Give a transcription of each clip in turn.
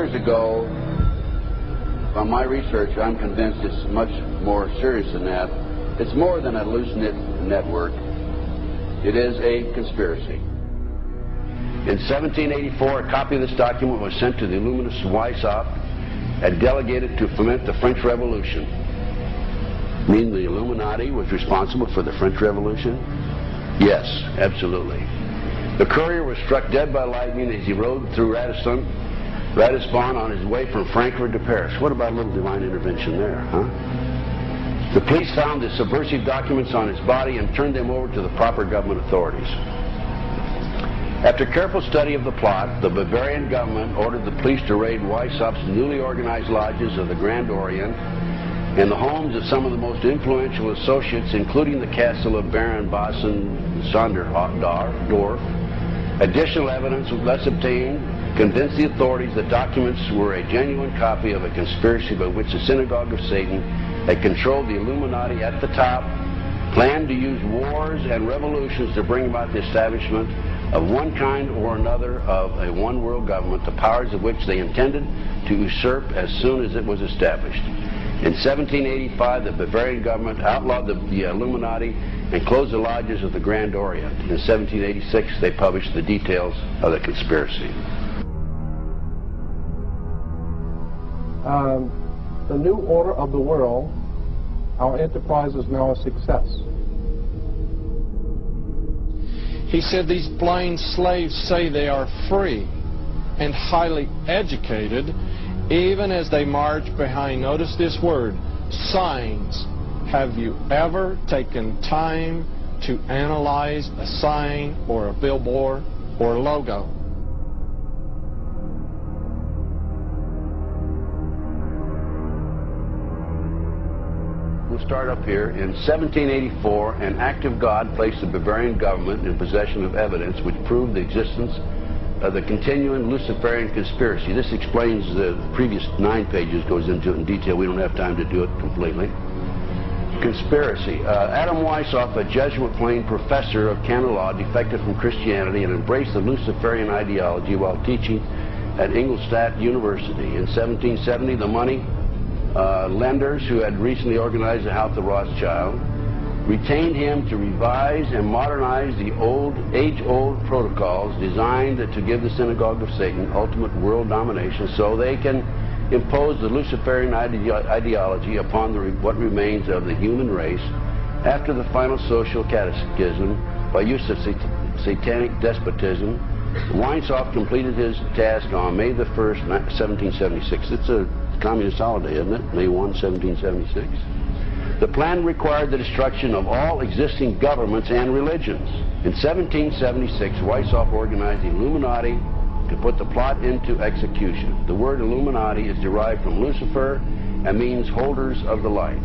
years ago, from my research, I'm convinced it's much more serious than that. It's more than a loose-knit network. It is a conspiracy. In 1784, a copy of this document was sent to the illuminist Weishaupt and delegated to foment the French Revolution. Meaning the Illuminati was responsible for the French Revolution? Yes, absolutely. The courier was struck dead by lightning as he rode through Ratisbon on his way from Frankfurt to Paris. What about a little divine intervention there, huh? The police found the subversive documents on his body and turned them over to the proper government authorities. After careful study of the plot, the Bavarian government ordered the police to raid Weishaupt's newly organized lodges of the Grand Orient and the homes of some of the most influential associates, including the castle of Baron Basen-Sonderdorf. Additional evidence was thus obtained, convinced the authorities that documents were a genuine copy of a conspiracy by which the Synagogue of Satan had controlled the Illuminati at the top, planned to use wars and revolutions to bring about the establishment of one kind or another of a one-world government, the powers of which they intended to usurp as soon as it was established. In 1785, the Bavarian government outlawed the Illuminati and closed the lodges of the Grand Orient. In 1786, they published the details of the conspiracy. The new order of the world, our enterprise is now a success. He said these blind slaves say they are free and highly educated, even as they march behind, notice this word, signs. Have you ever taken time to analyze a sign or a billboard or a logo? We'll start up here. In 1784, an act of God placed the Bavarian government in possession of evidence which proved the existence of the continuing Luciferian conspiracy. This explains the previous 9 pages, goes into it in detail. We don't have time to do it completely. Conspiracy. Adam Weishaupt, a Jesuit-trained professor of canon law, defected from Christianity and embraced the Luciferian ideology while teaching at Ingolstadt University. In 1770, the money lenders who had recently organized the House of Rothschild retained him to revise and modernize the age-old protocols designed to give the Synagogue of Satan ultimate world domination so they can impose the Luciferian ideology upon what remains of the human race after the final social cataclysm by use of satanic despotism. Weishaupt completed his task on May the 1st, 1776. It's a communist holiday, isn't it? May 1, 1776. The plan required the destruction of all existing governments and religions. In 1776, Weishaupt organized the Illuminati to put the plot into execution. The word Illuminati is derived from Lucifer and means holders of the light.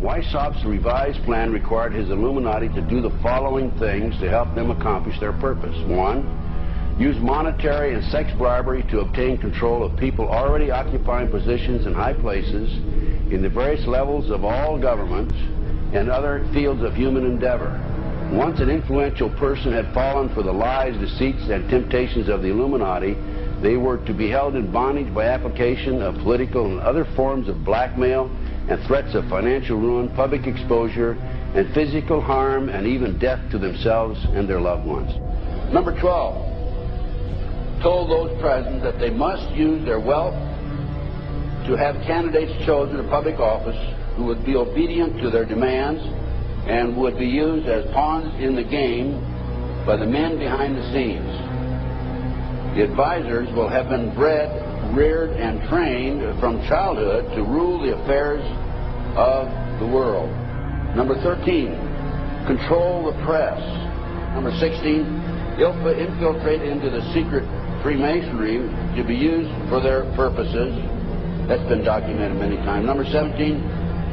Weishaupt's revised plan required his Illuminati to do the following things to help them accomplish their purpose. 1. Use monetary and sex bribery to obtain control of people already occupying positions in high places in the various levels of all governments and other fields of human endeavor. Once an influential person had fallen for the lies, deceits, and temptations of the Illuminati, they were to be held in bondage by application of political and other forms of blackmail and threats of financial ruin, public exposure, and physical harm, and even death to themselves and their loved ones. Number 12. Told those present that they must use their wealth to have candidates chosen to public office who would be obedient to their demands and would be used as pawns in the game by the men behind the scenes. The advisors will have been bred, reared, and trained from childhood to rule the affairs of the world. Number 13, control the press. Number 16, infiltrate into the secret Freemasonry to be used for their purposes. That's been documented many times. Number 17,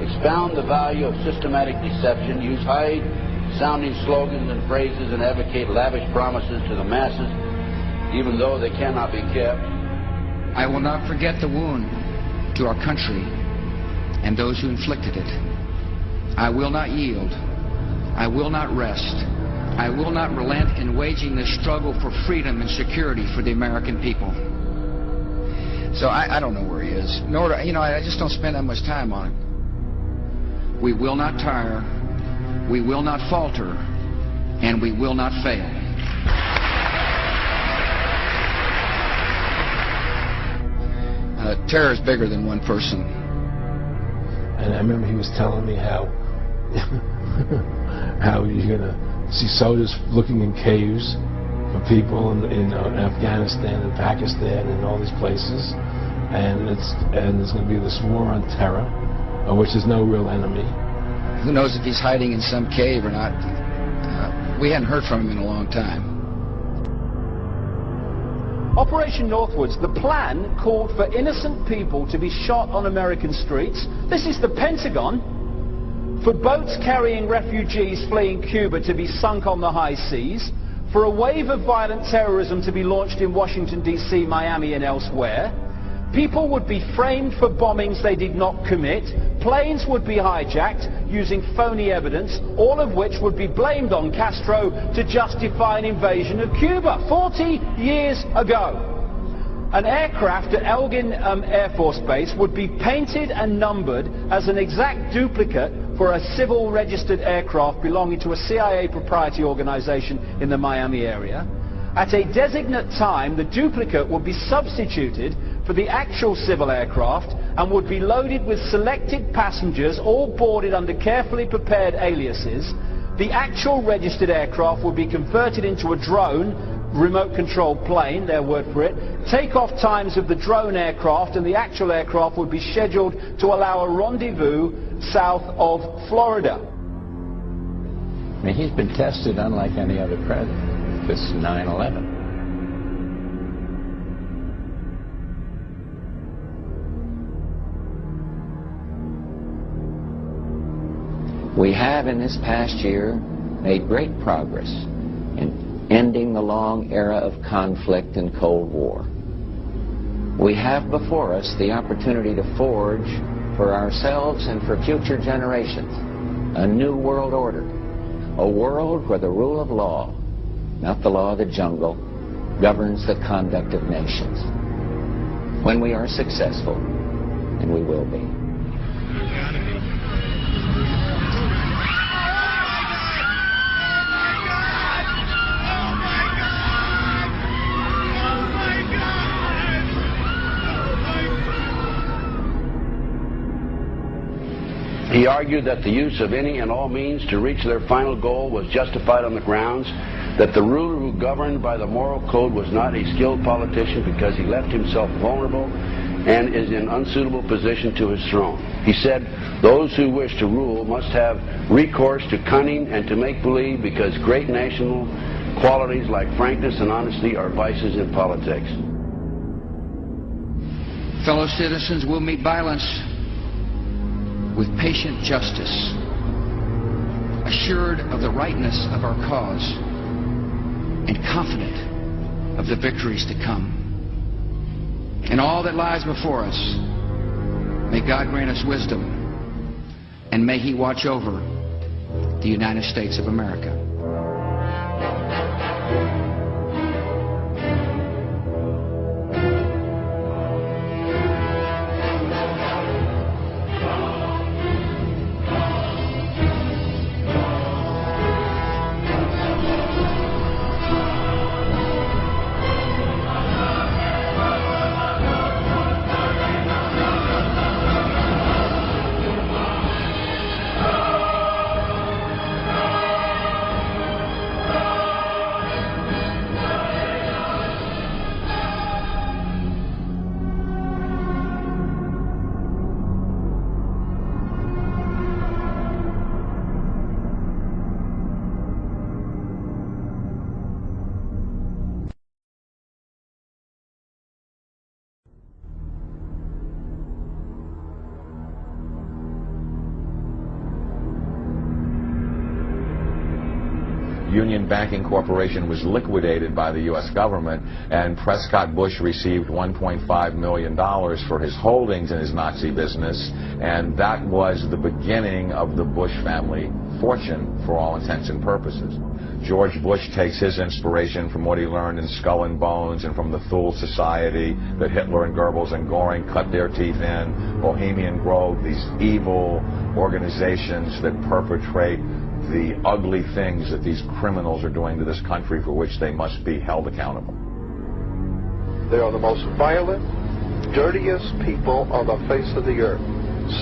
expound the value of systematic deception, use high-sounding slogans and phrases, and advocate lavish promises to the masses, even though they cannot be kept. I will not forget the wound to our country and those who inflicted it. I will not yield. I will not rest I will not relent in waging this struggle for freedom and security for the American people. So I don't know where he is. Nor, I just don't spend that much time on it. We will not tire. We will not falter. And we will not fail. Terror is bigger than one person. And I remember he was telling me how how you're going to see soldiers looking in caves for people in Afghanistan and Pakistan and all these places, and there's going to be this war on terror, of which there's no real enemy. Who knows if he's hiding in some cave or not? We hadn't heard from him in a long time. Operation Northwoods, the plan called for innocent people to be shot on American streets. This is the Pentagon. For boats carrying refugees fleeing Cuba to be sunk on the high seas. For a wave of violent terrorism to be launched in Washington, D.C., Miami, and elsewhere. People would be framed for bombings they did not commit. Planes would be hijacked using phony evidence, all of which would be blamed on Castro to justify an invasion of Cuba 40 years ago. An aircraft at Elgin Air Force Base would be painted and numbered as an exact duplicate for a civil registered aircraft belonging to a CIA proprietary organization in the Miami area. At a designate time, the duplicate would be substituted for the actual civil aircraft and would be loaded with selected passengers, all boarded under carefully prepared aliases. The actual registered aircraft would be converted into a drone, remote controlled plane, their word for it. Takeoff times of the drone aircraft and the actual aircraft would be scheduled to allow a rendezvous south of Florida. I mean, he's been tested unlike any other president. This 9/11. We have in this past year made great progress in ending the long era of conflict and Cold War. We have before us the opportunity to forge for ourselves and for future generations a new world order, a world where the rule of law, not the law of the jungle, governs the conduct of nations. When we are successful, and we will be. He argued that the use of any and all means to reach their final goal was justified on the grounds that the ruler who governed by the moral code was not a skilled politician because he left himself vulnerable and is in unsuitable position to his throne. He said those who wish to rule must have recourse to cunning and to make-believe because great national qualities like frankness and honesty are vices in politics. Fellow citizens, will meet violence with patient justice, assured of the rightness of our cause, and confident of the victories to come. In all that lies before us, may God grant us wisdom, and may He watch over the United States of America. Union Banking Corporation was liquidated by the U.S. government, and Prescott Bush received $1.5 million for his holdings in his Nazi business, and that was the beginning of the Bush family fortune for all intents and purposes. George Bush takes his inspiration from what he learned in Skull and Bones and from the Thule Society that Hitler and Goebbels and Goring cut their teeth in, Bohemian Grove, these evil organizations that perpetrate the ugly things that these criminals are doing to this country, for which they must be held accountable. They are the most violent, dirtiest people on the face of the earth.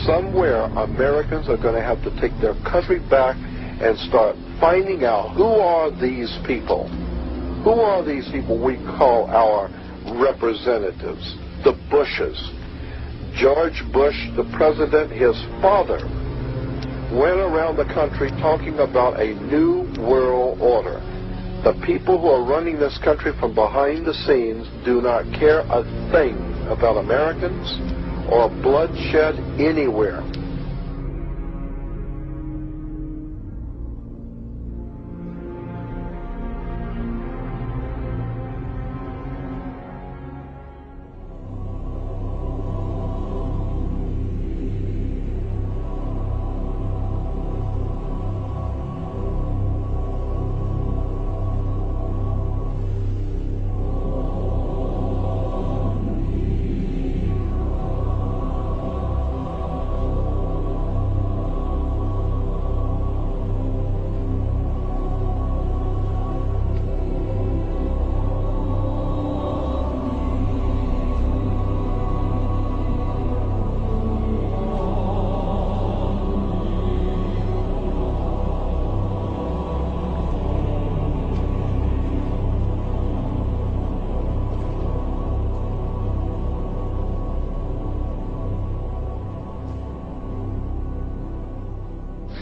Somewhere Americans are going to have to take their country back and start finding out who are these people. Who are these people we call our representatives, the Bushes. George Bush, the president, his father, went around the country talking about a new world order. The people who are running this country from behind the scenes do not care a thing about Americans or bloodshed anywhere.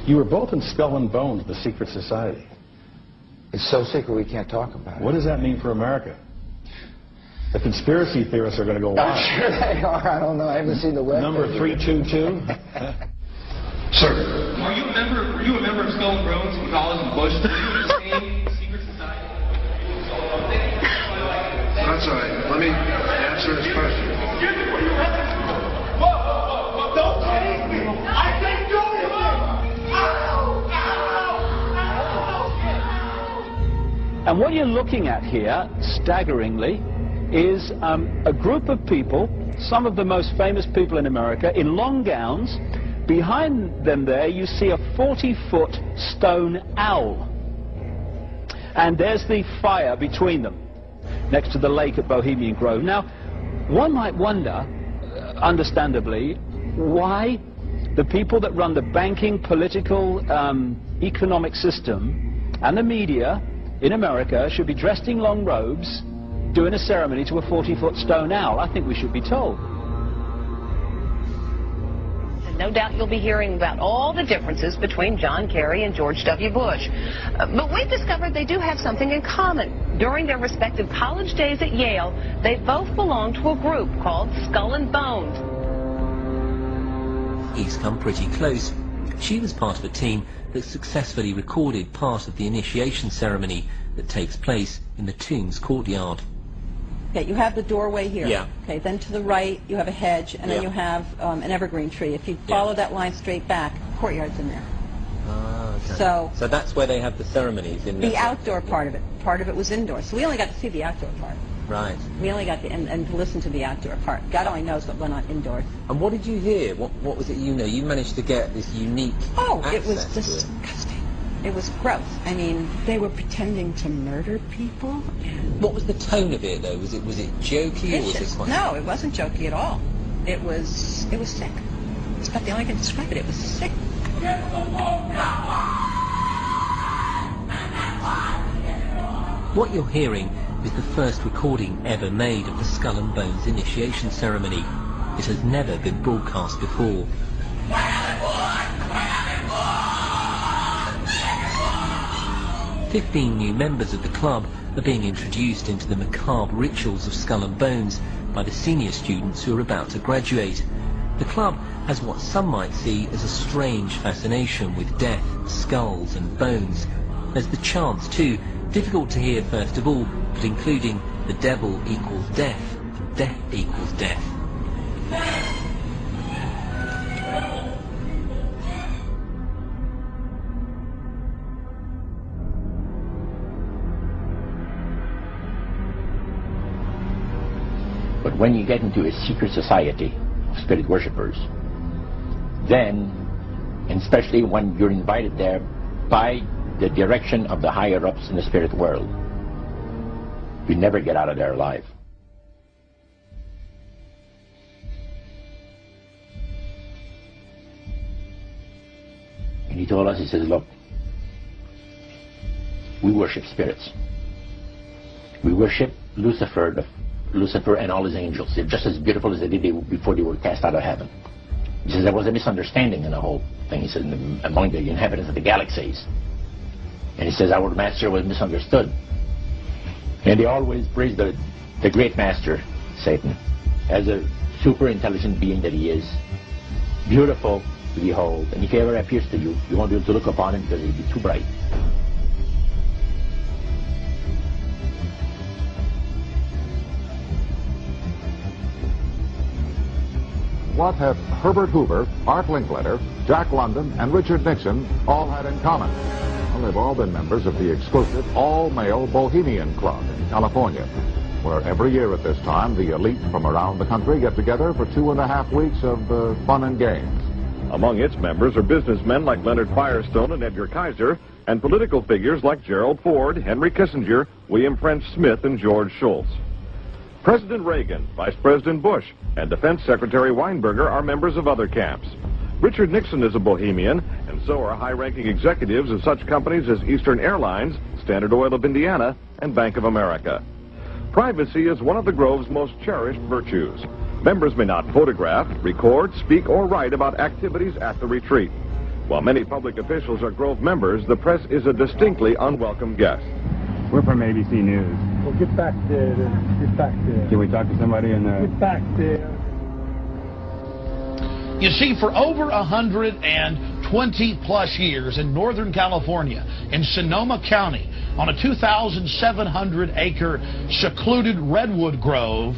You were both in Skull and Bones, the secret society. It's so secret we can't talk about it. What does that mean for America? The conspiracy theorists are going to go wild. I'm sure they are. I don't know. I haven't seen the web. Number 322. Sir. Were you a member of Skull and Bones in college in Bush? Were you in the same secret society? That's all right. Let me answer his question. Whoa, don't chase me! I can't do anything! And what you're looking at here, staggeringly, is a group of people, some of the most famous people in America, in long gowns. Behind them there, you see a 40-foot stone owl. And there's the fire between them, next to the lake at Bohemian Grove. Now, one might wonder, understandably, why the people that run the banking, political, economic system and the media in America should be dressed in long robes doing a ceremony to a 40-foot stone owl. I think we should be told. No doubt you'll be hearing about all the differences between John Kerry and George W. Bush. But we've discovered they do have something in common. During their respective college days at Yale, they both belonged to a group called Skull and Bones. He's come pretty close. She was part of a team that successfully recorded part of the initiation ceremony that takes place in the tomb's courtyard. Okay, you have the doorway here. Yeah. Okay, then to the right you have a hedge, and then you have an evergreen tree. If you follow that line straight back, courtyard's in there. Ah, okay. So that's where they have the ceremonies in the outdoor part of it. Part of it was indoor, so we only got to see the outdoor part. Right. We only got to and to listen to the outdoor part. God only knows what went on indoors. And what did you hear? What was it you know? You managed to get this unique it was access disgusting. It was gross. I mean, they were pretending to murder people. What was the tone of it, though? Was it jokey or was it quite... No, it wasn't jokey at all. It was sick. It's about the only thing to describe it. It was sick. What you're hearing is the first recording ever made of the Skull and Bones initiation ceremony. It has never been broadcast before. 15 new members of the club are being introduced into the macabre rituals of Skull and Bones by the senior students who are about to graduate. The club has what some might see as a strange fascination with death, skulls and bones. as the chants too, difficult to hear first of all, but including the devil equals death, and death equals death. But when you get into a secret society of spirit worshippers, then, and especially when you're invited there by the direction of the higher-ups in the spirit world, you never get out of there alive. And he told us, he says, look, we worship spirits. We worship Lucifer and all his angels. They're just as beautiful as they did before they were cast out of heaven. He says there was a misunderstanding in the whole thing. He says among the inhabitants of the galaxies. And he says our master was misunderstood. And they always praise the great master, Satan, as a super intelligent being that he is, beautiful to behold. And if he ever appears to you, you won't be able to look upon him because he'll be too bright. What have Herbert Hoover, Art Linkletter, Jack London, and Richard Nixon all had in common? Well, they've all been members of the exclusive all-male Bohemian Club in California, where every year at this time, the elite from around the country get together for 2.5 weeks of fun and games. Among its members are businessmen like Leonard Firestone and Edgar Kaiser, and political figures like Gerald Ford, Henry Kissinger, William French Smith, and George Shultz. President Reagan, Vice President Bush, and Defense Secretary Weinberger are members of other camps. Richard Nixon is a Bohemian, and so are high-ranking executives of such companies as Eastern Airlines, Standard Oil of Indiana, and Bank of America. Privacy is one of the Grove's most cherished virtues. Members may not photograph, record, speak, or write about activities at the retreat. While many public officials are Grove members, the press is a distinctly unwelcome guest. We're from ABC News. Well, get back there. Get back there. Can we talk to somebody in the... Get back there. You see, for over 120-plus years in Northern California, in Sonoma County, on a 2,700-acre secluded redwood grove,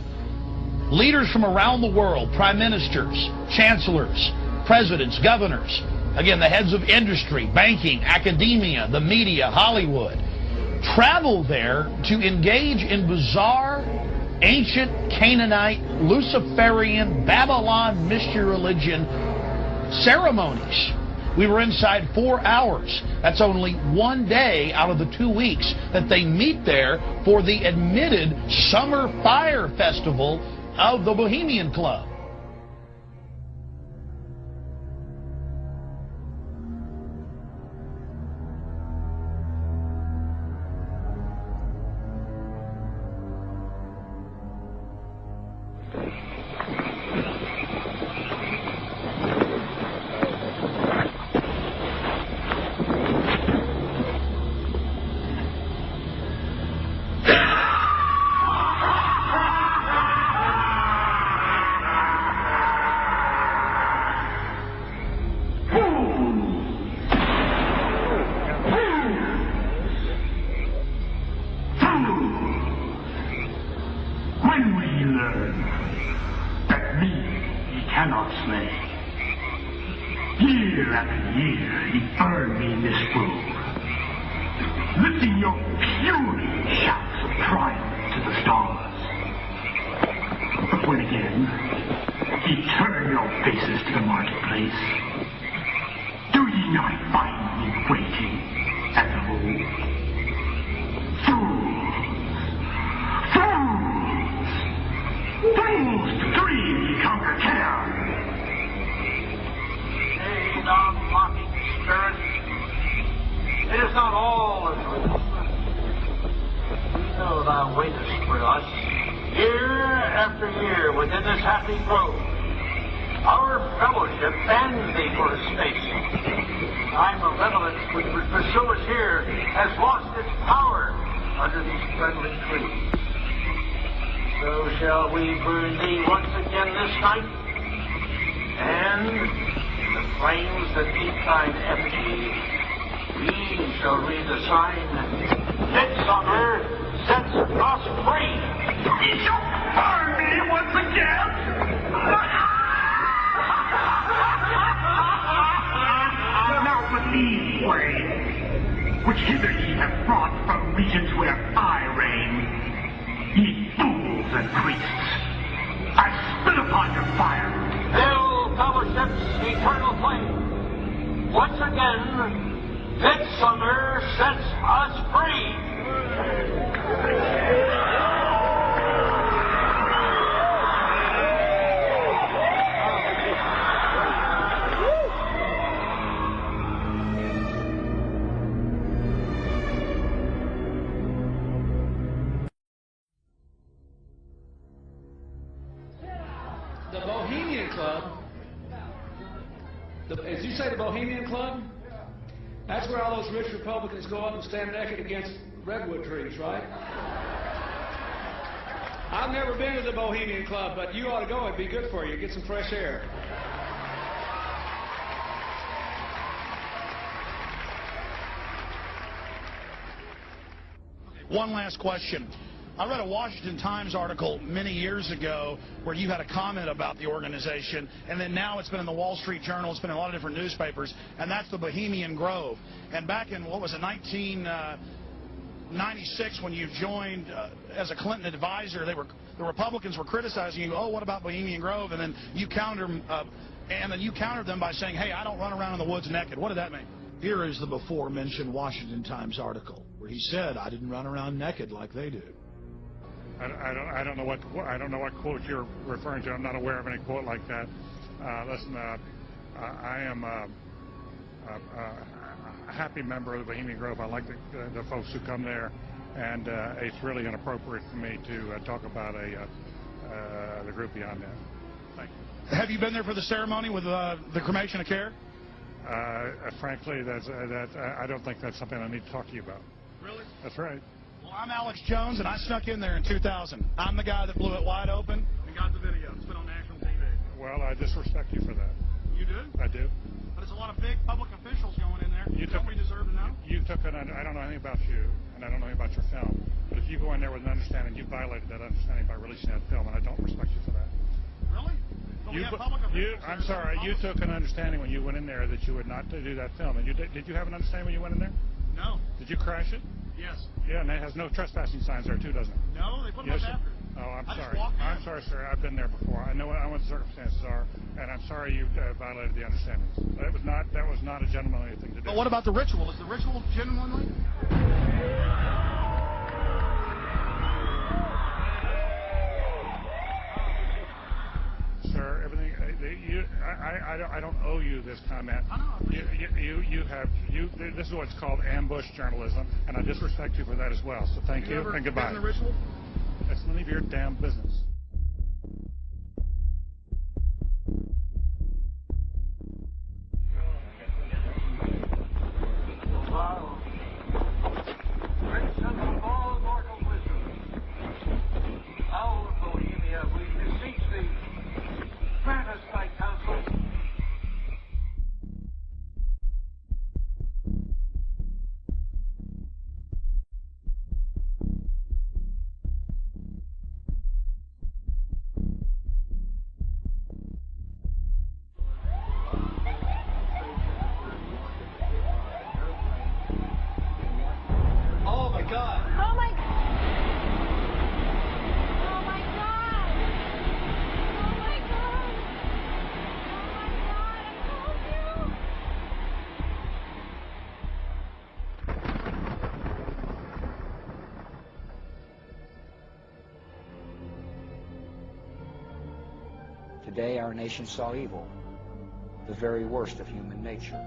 leaders from around the world, prime ministers, chancellors, presidents, governors, again, the heads of industry, banking, academia, the media, Hollywood, travel there to engage in bizarre, ancient Canaanite, Luciferian, Babylon mystery religion ceremonies. We were inside 4 hours. That's only one day out of the 2 weeks that they meet there for the admitted Summer Fire Festival of the Bohemian Club. Year after year, he burned me in this grove, lifting your puny shouts of triumph to the stars. But when again, he turned your faces to the marketplace, do ye not find me waiting at the home? Fools to dream ye conquer care. Thou mocking spirit, it is not all of you. We know thou waitest for us, year after year, within this happy grove. Our fellowship bans thee for a space. Thy malevolence which would pursue us here has lost its power under these friendly trees. So shall we burn thee once again this night, and the flames that keep thine effigy, we shall read the sign. Midsummer sets us free. He shall burn me once again. Now with these words, which hither ye have brought from regions where I reign, ye fools and priests, I spit upon your fire. Hail fellowship's eternal flame. Once again, midsummer sets us free. The Bohemian Club, as you say, the Bohemian Club, that's where all those rich Republicans go up and stand naked against redwood trees, right? I've never been to the Bohemian Club, but you ought to go. It'd be good for you. Get some fresh air. One last question. I read a Washington Times article many years ago where you had a comment about the organization, and then now it's been in the Wall Street Journal, it's been in a lot of different newspapers, and that's the Bohemian Grove. And back in, what was it, 1996, when you joined as a Clinton advisor, the Republicans were criticizing you. Oh, what about Bohemian Grove? And then you countered them by saying, hey, I don't run around in the woods naked. What did that mean? Here is the before-mentioned Washington Times article where he said, I didn't run around naked like they do. I don't know what quote you're referring to. I'm not aware of any quote like that. Listen, I am a happy member of the Bohemian Grove. I like the folks who come there, and it's really inappropriate for me to talk about the group beyond that. Thank you. Have you been there for the ceremony with the cremation of care? Frankly, I don't think that's something I need to talk to you about. Really? That's right. Well, I'm Alex Jones, and I snuck in there in 2000. I'm the guy that blew it wide open and got the video. It's been on national TV. Well, I disrespect you for that. You do? I do. But it's a lot of big public officials going in there. Don't we deserve to know? I don't know anything about you, and I don't know anything about your film. But if you go in there with an understanding, you violated that understanding by releasing that film, and I don't respect you for that. Really? I'm sorry. You took an understanding when you went in there that you would not do that film. And did you have an understanding when you went in there? No. Did you crash it? Yes. Yeah, and it has no trespassing signs there too, doesn't it? No, they put them up after. Oh, I'm sorry. I'm sorry, sir. I've been there before. I know what the circumstances are, and I'm sorry you violated the understandings. That was not a gentlemanly thing to do. But what about the ritual? Is the ritual gentlemanly? Sir, everything. I don't owe you this comment. This is what's called ambush journalism, and I disrespect you for that as well. So thank you and goodbye. The ritual? That's none of your damn business. Wow. Prince of all mortal wisdom, our Bohemia, we beseech thee, grant us thy counsel. Oh, my God. Oh, my God. Oh, my God. Oh, my God. Oh, my God. I told you. Today our nation saw evil, the very worst of human nature.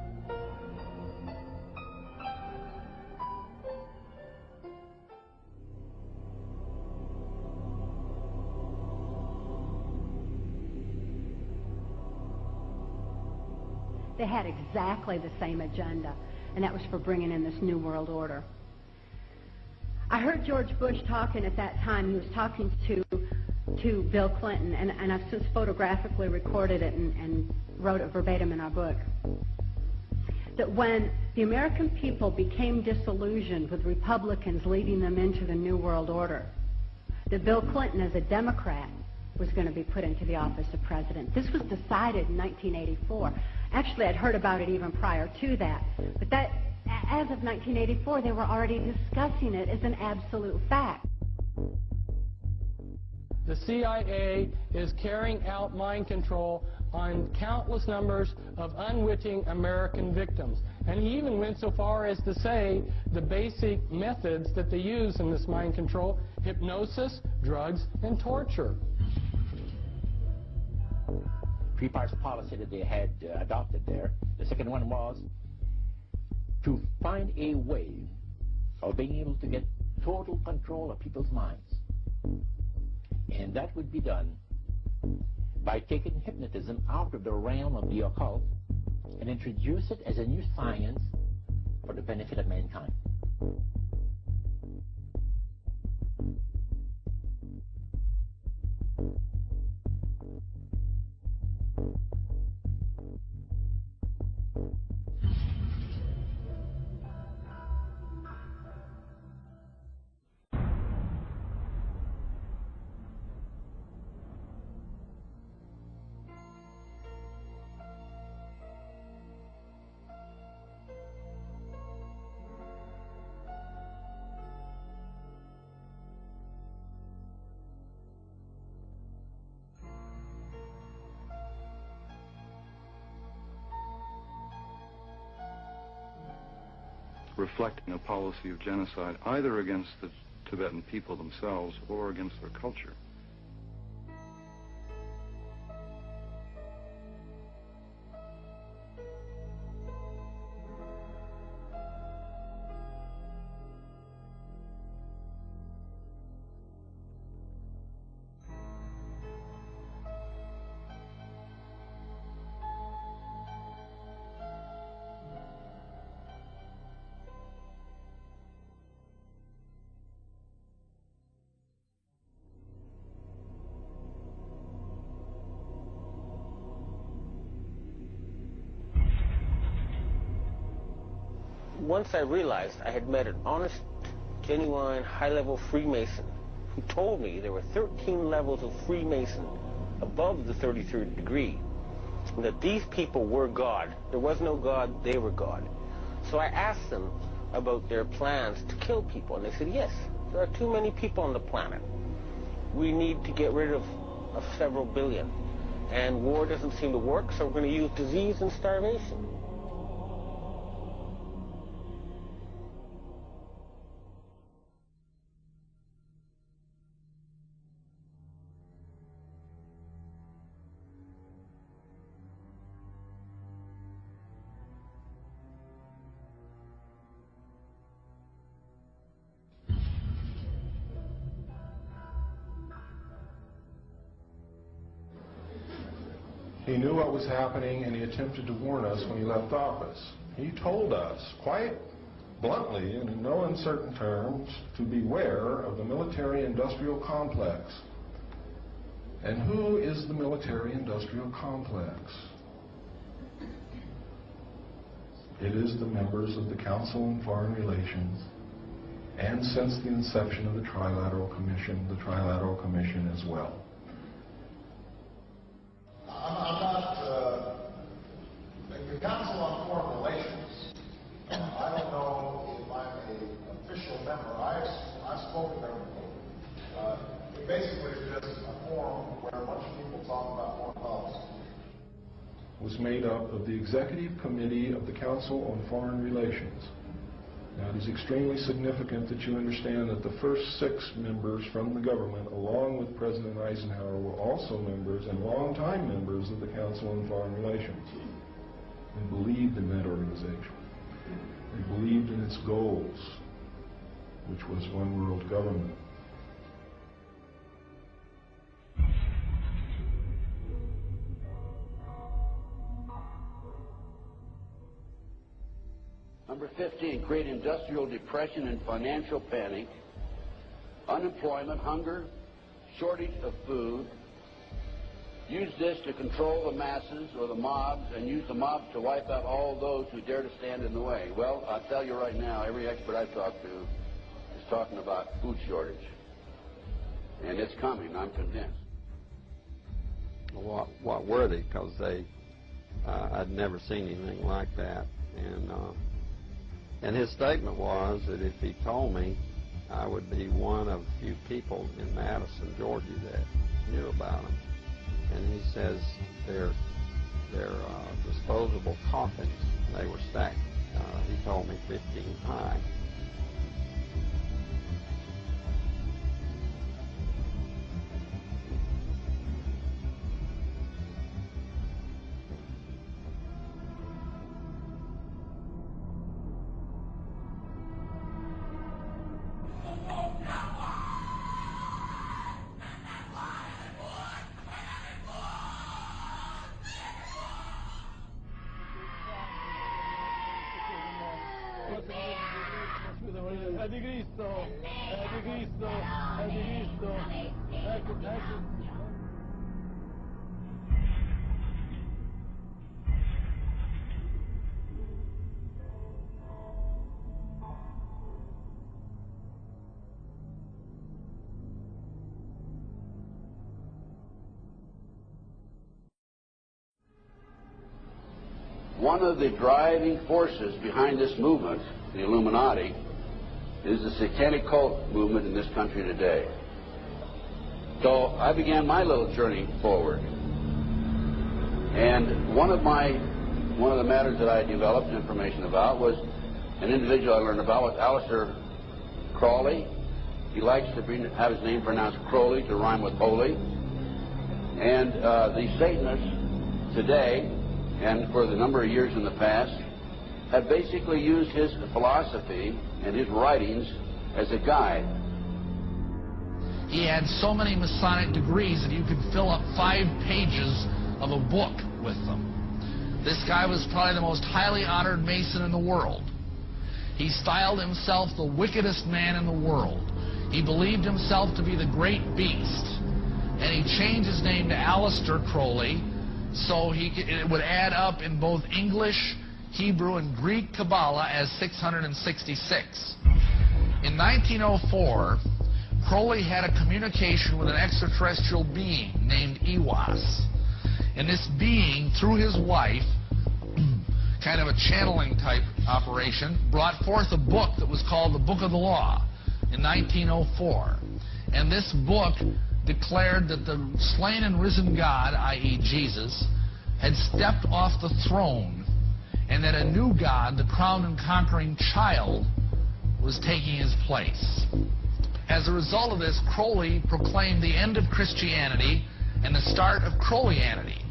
They had exactly the same agenda, and that was for bringing in this New World Order. I heard George Bush talking at that time. He was talking to Bill Clinton, and I've since photographically recorded it and wrote it verbatim in our book. that when the American people became disillusioned with Republicans leading them into the New World Order, that Bill Clinton, as a Democrat, was going to be put into the office of president. This was decided in 1984. Actually, I'd heard about it even prior to that. But that, as of 1984, they were already discussing it as an absolute fact. The CIA is carrying out mind control on countless numbers of unwitting American victims. And he even went so far as to say the basic methods that they use in this mind control: hypnosis, drugs, and torture. Three parts policy that they had adopted there. The second one was to find a way of being able to get total control of people's minds. And that would be done by taking hypnotism out of the realm of the occult and introduce it as a new science for the benefit of mankind. Reflecting a policy of genocide either against the Tibetan people themselves or against their culture. Once I realized I had met an honest, genuine, high-level Freemason who told me there were 13 levels of Freemason above the 33rd degree, and that these people were God. There was no God, they were God. So I asked them about their plans to kill people, and they said, yes, there are too many people on the planet. We need to get rid of several billion, and war doesn't seem to work, so we're going to use disease and starvation. He knew what was happening, and he attempted to warn us when he left office. He told us quite bluntly and in no uncertain terms to beware of the military-industrial complex. And who is the military-industrial complex? It is the members of the Council on Foreign Relations, and since the inception of the Trilateral Commission as well. I'm not, the Council on Foreign Relations, I don't know if I'm an official member. I've spoken there before. It basically is just a forum where a bunch of people talk about foreign policy. Was made up of the Executive Committee of the Council on Foreign Relations. Now, it is extremely significant that you understand that the first 6 members from the government, along with President Eisenhower, were also members and longtime members of the Council on Foreign Relations, and believed in that organization. They believed in its goals, which was one world government. Number 15, create industrial depression and financial panic, unemployment, hunger, shortage of food, use this to control the masses or the mobs and use the mobs to wipe out all those who dare to stand in the way. Well, I'll tell you right now, every expert I've talked to is talking about food shortage. And it's coming, I'm convinced. What were they? Because I'd never seen anything like that. And his statement was that if he told me, I would be one of few people in Madison, Georgia that knew about them. And he says they're disposable coffins. They were stacked. He told me 15 high. One of the driving forces behind this movement, the Illuminati, is the satanic cult movement in this country today. So I began my little journey forward. And one of the matters that I developed information about was an individual I learned about was Aleister Crowley. He likes to have his name pronounced Crowley to rhyme with holy. And the Satanists today, and for the number of years in the past, have basically used his philosophy and his writings as a guide. He had so many Masonic degrees that you could fill up 5 pages of a book with them. This guy was probably the most highly honored Mason in the world. He styled himself the wickedest man in the world. He believed himself to be the great beast. And he changed his name to Aleister Crowley, so it would add up in both English, Hebrew, and Greek Kabbalah as 666. In 1904, Crowley had a communication with an extraterrestrial being named Iwas. And this being, through his wife, kind of a channeling type operation, brought forth a book that was called the Book of the Law in 1904. And this book declared that the slain and risen God, i.e. Jesus, had stepped off the throne, and that a new God, the crowned and conquering child, was taking his place. As a result of this, Crowley proclaimed the end of Christianity and the start of Crowleyanity.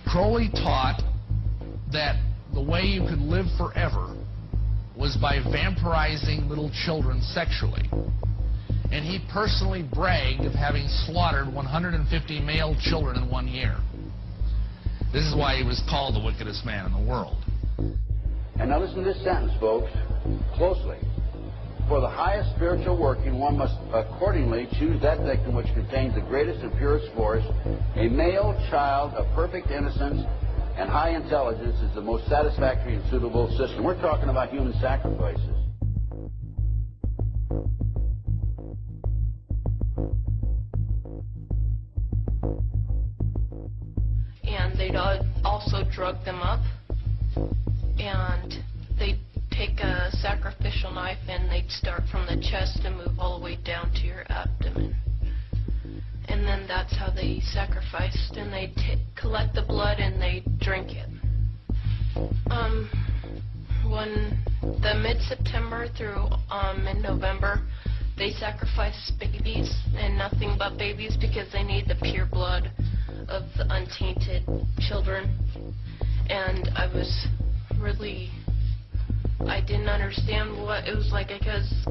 Crowley taught that the way you could live forever was by vampirizing little children sexually. And he personally bragged of having slaughtered 150 male children in 1 year. This is why he was called the wickedest man in the world. And now listen to this sentence, folks, closely. For the highest spiritual working, one must accordingly choose that victim which contains the greatest and purest force. A male child of perfect innocence and high intelligence is the most satisfactory and suitable system. We're talking about human sacrifices. And they'd also drug them up, and they'd take a sacrificial knife and they'd start from the chest and move all the way down to your abdomen. And then that's how they sacrificed, and they'd collect the blood and they'd drink it. When the mid-September through mid-November, they sacrifice babies and nothing but babies because they need the pure blood of the untainted children. And I didn't understand what it was like. I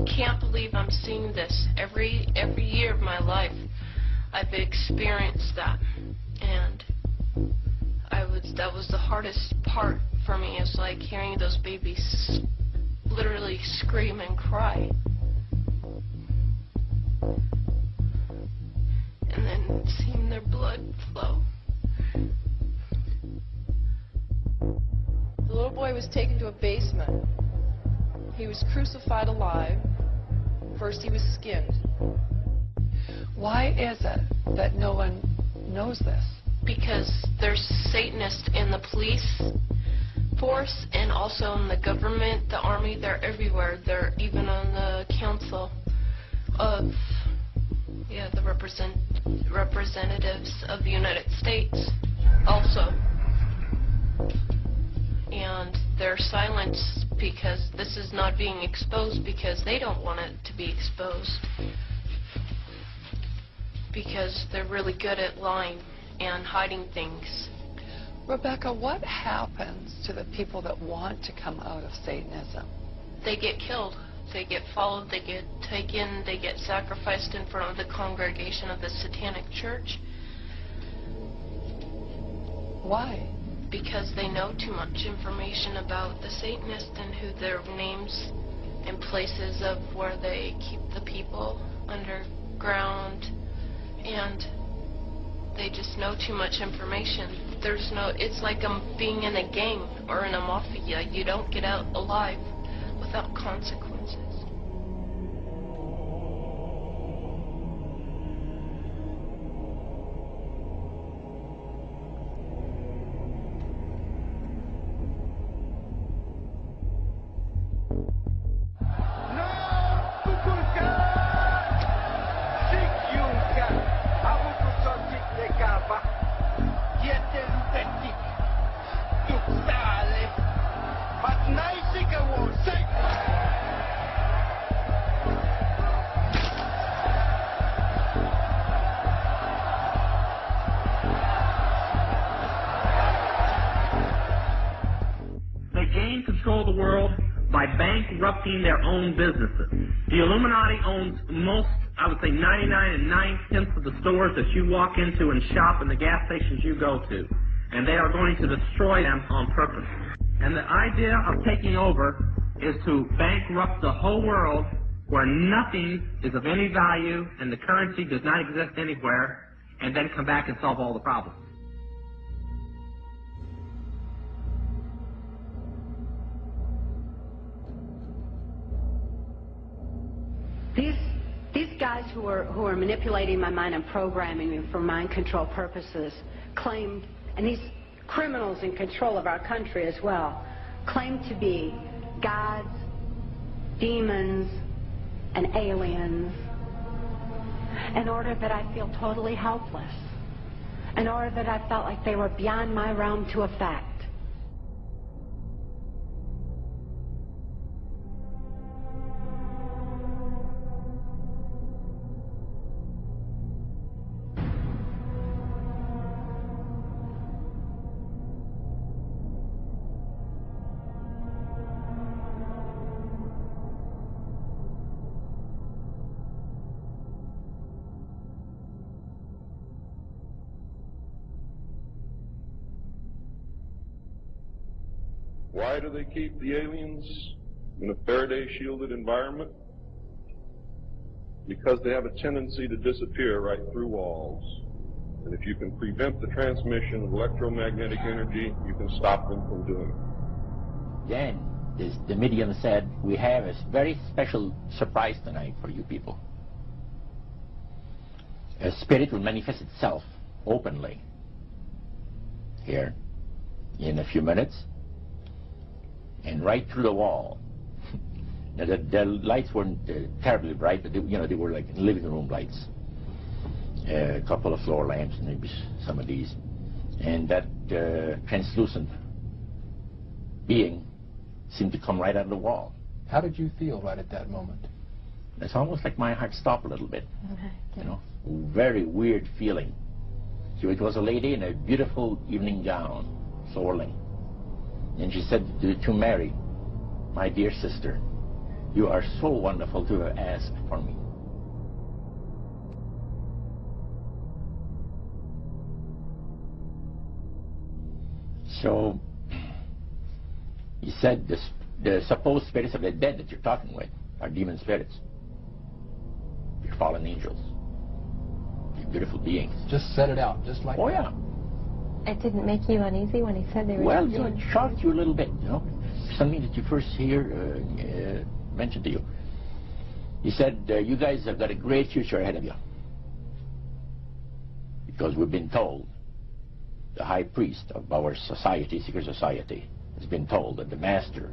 can't believe I'm seeing this every year of my life. I've experienced that, and that was the hardest part for me. Is like hearing those babies literally scream and cry, and then seeing their blood flow. The little boy was taken to a basement. He was crucified alive. First he was skinned. Why is it that no one knows this? Because there's Satanists in the police force and also in the government, the army. They're everywhere. They're even on the council of, the representatives of the United States also. And they're silenced because this is not being exposed because they don't want it to be exposed. Because they're really good at lying and hiding things. Rebecca, what happens to the people that want to come out of Satanism? They get killed. They get followed. They get taken. They get sacrificed in front of the congregation of the Satanic Church. Why? Because they know too much information about the Satanists and who their names and places of where they keep the people underground, and they just know too much information. It's like being in a gang or in a mafia. You don't get out alive without consequences. Control the world by bankrupting their own businesses. The Illuminati owns most, I would say 99 9/10 of the stores that you walk into and shop and the gas stations you go to. And they are going to destroy them on purpose. And the idea of taking over is to bankrupt the whole world where nothing is of any value and the currency does not exist anywhere, and then come back and solve all the problems. These guys who are manipulating my mind and programming me for mind control purposes claimed, and these criminals in control of our country as well, claimed to be gods, demons, and aliens in order that I feel totally helpless, in order that I felt like they were beyond my realm to affect. Why do they keep the aliens in a Faraday-shielded environment? Because they have a tendency to disappear right through walls. And if you can prevent the transmission of electromagnetic energy, you can stop them from doing it. Then the medium said, we have a very special surprise tonight for you people. A spirit will manifest itself openly here in a few minutes and right through the wall. Now, the lights weren't terribly bright, but they were like living room lights. A couple of floor lamps, maybe some of these. And that translucent being seemed to come right out of the wall. How did you feel right at that moment? It's almost like my heart stopped a little bit. Okay. You know, very weird feeling. So it was a lady in a beautiful evening gown, swirling. And she said to Mary, my dear sister, you are so wonderful to have asked for me. So he said the supposed spirits of the dead that you're talking with are demon spirits. They're fallen angels. They're beautiful beings. Just set it out, just like Oh, that. yeah. It didn't make you uneasy when he said they were... Well, you know, it shocked you a little bit, you know. Something that you first hear mentioned to you. He said, you guys have got a great future ahead of you. Because we've been told, the high priest of our society, secret society, has been told that the master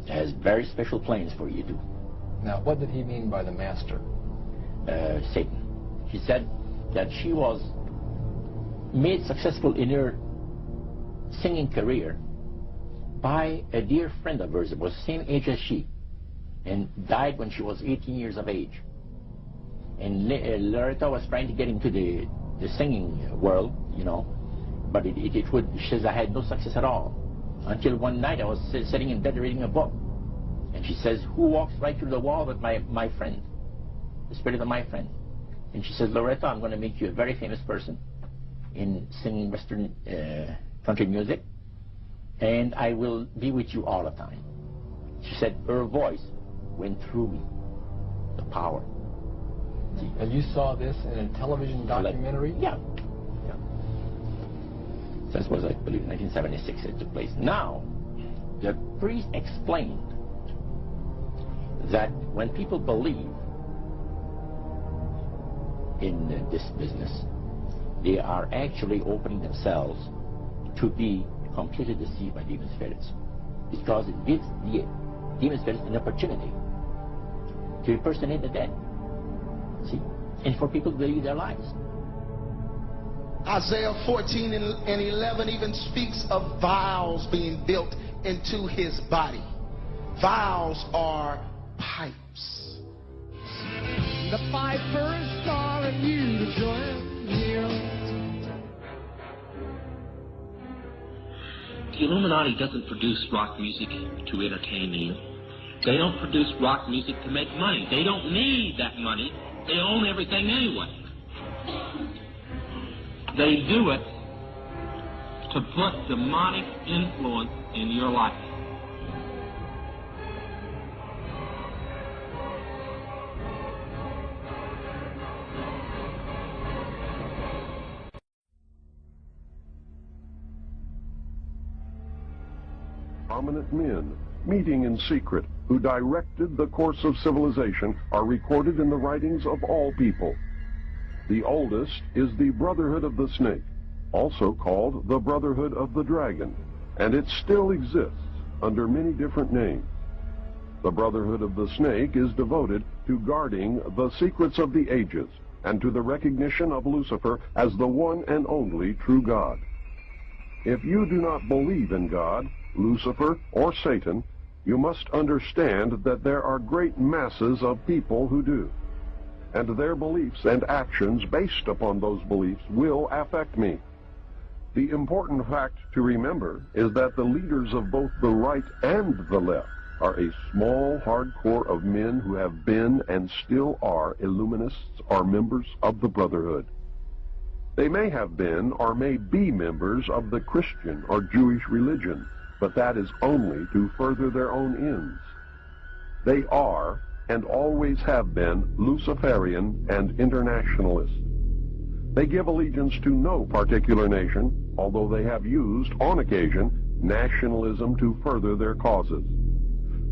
has very special plans for you too. Now, what did he mean by the master? Satan. He said that she was made successful in her singing career by a dear friend of hers that was the same age as she and died when she was 18 years of age. And Loretta was trying to get into the singing world, you know, but she says, I had no success at all. Until one night I was sitting in bed reading a book. And she says, who walks right through the wall but my friend, the spirit of my friend? And she says, Loretta, I'm going to make you a very famous person in singing Western country music, and I will be with you all the time. She said, her voice went through me, the power. See? And you saw this in a television documentary? Yeah. So this was, I believe, 1976 it took place. Now, the priest explained that when people believe in this business, they are actually opening themselves to be completely deceived by demon spirits, because it gives the demon spirits an opportunity to impersonate the dead. See? And for people to believe their lies. Isaiah 14 and 11 even speaks of vials being built into his body. Vials are pipes. The pipers calling you to join him. The Illuminati doesn't produce rock music to entertain you. They don't produce rock music to make money. They don't need that money. They own everything anyway. They do it to put demonic influence in your life. Prominent men, meeting in secret, who directed the course of civilization, are recorded in the writings of all people. The oldest is the Brotherhood of the Snake, also called the Brotherhood of the Dragon, and it still exists under many different names. The Brotherhood of the Snake is devoted to guarding the secrets of the ages and to the recognition of Lucifer as the one and only true God. If you do not believe in God, Lucifer, or Satan, you must understand that there are great masses of people who do. And their beliefs and actions based upon those beliefs will affect me. The important fact to remember is that the leaders of both the right and the left are a small, hard core of men who have been and still are Illuminists or members of the Brotherhood. They may have been or may be members of the Christian or Jewish religion, but that is only to further their own ends. They are and always have been Luciferian and internationalist. They give allegiance to no particular nation, although they have used, on occasion, nationalism to further their causes.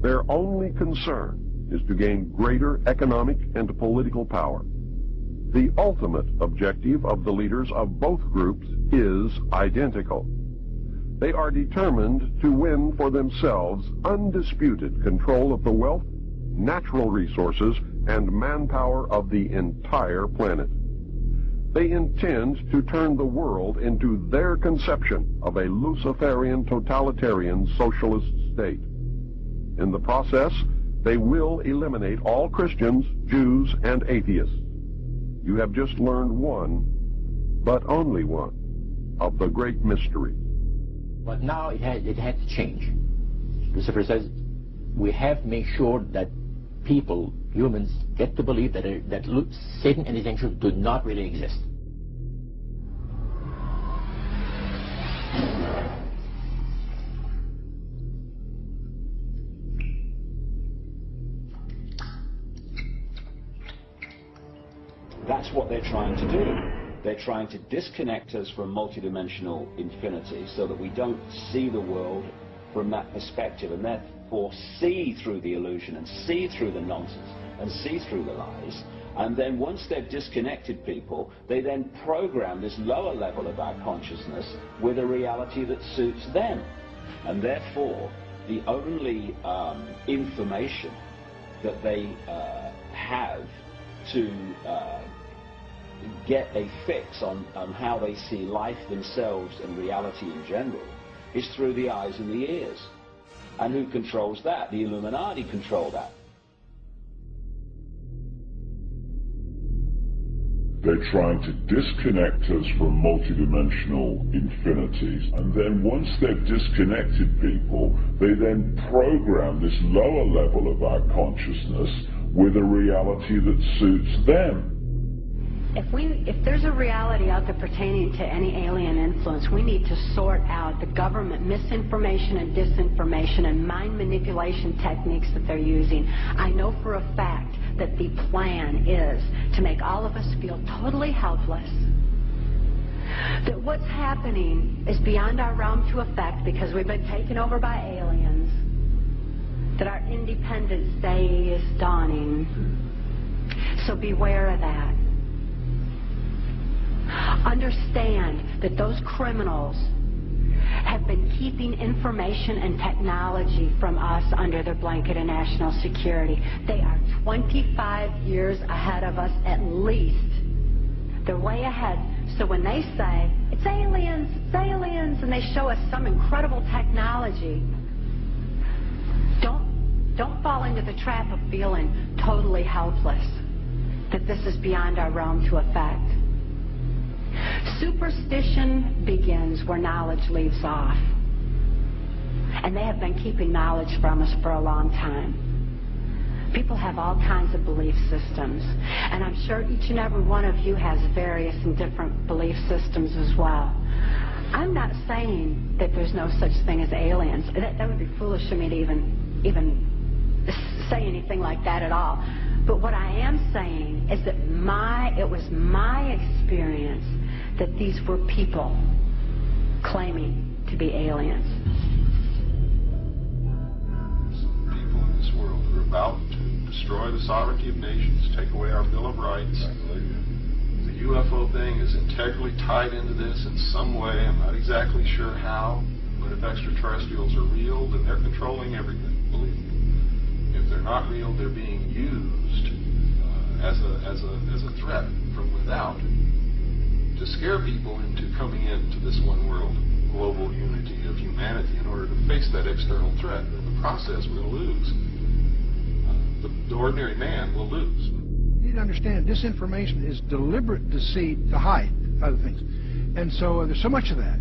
Their only concern is to gain greater economic and political power. The ultimate objective of the leaders of both groups is identical. They are determined to win for themselves undisputed control of the wealth, natural resources, and manpower of the entire planet. They intend to turn the world into their conception of a Luciferian totalitarian socialist state. In the process, they will eliminate all Christians, Jews, and atheists. You have just learned one, but only one, of the great mystery. But now it had to change. Lucifer says we have to make sure that people, humans, get to believe that Satan and his angels do not really exist. That's what they're trying to do. They're trying to disconnect us from multidimensional infinity so that we don't see the world from that perspective, and therefore see through the illusion and see through the nonsense and see through the lies. And then once they've disconnected people, they then program this lower level of our consciousness with a reality that suits them. And therefore, the only information that they have to get a fix on how they see life themselves and reality in general is through the eyes and the ears. And who controls that? The Illuminati control that. They're trying to disconnect us from multidimensional infinities, and then once they've disconnected people, they then program this lower level of our consciousness with a reality that suits them. If there's a reality out there pertaining to any alien influence, we need to sort out the government misinformation and disinformation and mind manipulation techniques that they're using. I know for a fact that the plan is to make all of us feel totally helpless, that what's happening is beyond our realm to affect because we've been taken over by aliens, that our independence day is dawning. So beware of that. Understand that those criminals have been keeping information and technology from us under their blanket of national security. They are 25 years ahead of us at least. They're way ahead. So when they say, it's aliens, and they show us some incredible technology, don't fall into the trap of feeling totally helpless, that this is beyond our realm to affect. Superstition begins where knowledge leaves off. And they have been keeping knowledge from us for a long time. People have all kinds of belief systems. And I'm sure each and every one of you has various and different belief systems as well. I'm not saying that there's no such thing as aliens. That would be foolish of me to even say anything like that at all. But what I am saying is that it was my experience that these were people claiming to be aliens. People in this world who are about to destroy the sovereignty of nations, take away our Bill of Rights. The UFO thing is integrally tied into this in some way. I'm not exactly sure how, but if extraterrestrials are real, then they're controlling everything, believe me. If they're not real, they're being used as a threat from without to scare people into coming into this one world global unity of humanity in order to face that external threat. In the process, we're going to lose. The ordinary man will lose. You need to understand, disinformation is deliberate deceit to hide other things. And so there's so much of that.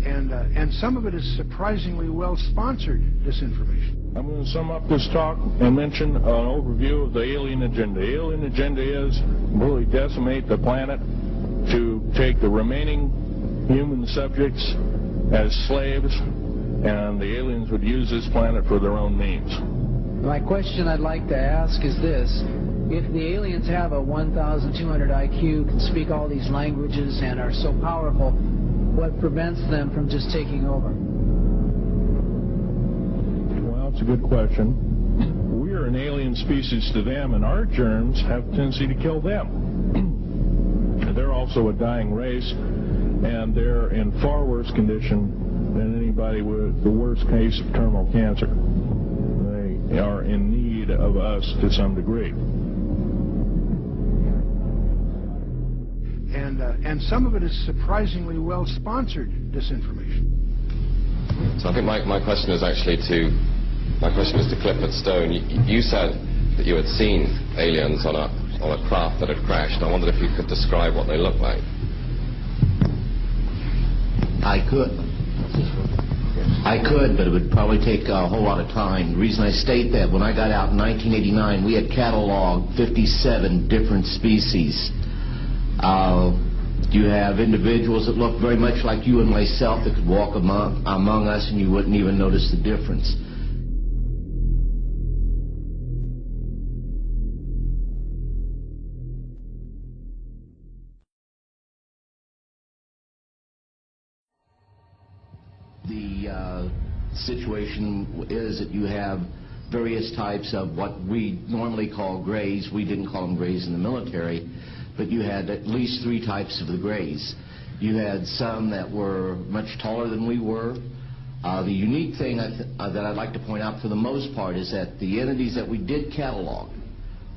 And some of it is surprisingly well-sponsored disinformation. I'm going to sum up this talk and mention an overview of the alien agenda. The alien agenda is really decimate the planet, to take the remaining human subjects as slaves, and the aliens would use this planet for their own means. My question I'd like to ask is this. If the aliens have a 1,200 IQ, can speak all these languages, and are so powerful, what prevents them from just taking over? Well, it's a good question. We are an alien species to them, and our germs have a tendency to kill them. They're also a dying race, and they're in far worse condition than anybody with the worst case of terminal cancer. They are in need of us to some degree. And some of it is surprisingly well-sponsored disinformation. So I think my question is actually to Clifford Stone. You said that you had seen aliens on a craft that had crashed. I wondered if you could describe what they looked like. I could, but it would probably take a whole lot of time. The reason I state that, when I got out in 1989, we had cataloged 57 different species. You have individuals that look very much like you and myself that could walk among us and you wouldn't even notice the difference. the situation is that you have various types of what we normally call grays. We didn't call them grays in the military, but you had at least 3 types of the grays. You had some that were much taller than we were. The unique thing that I'd like to point out for the most part is that the entities that we did catalog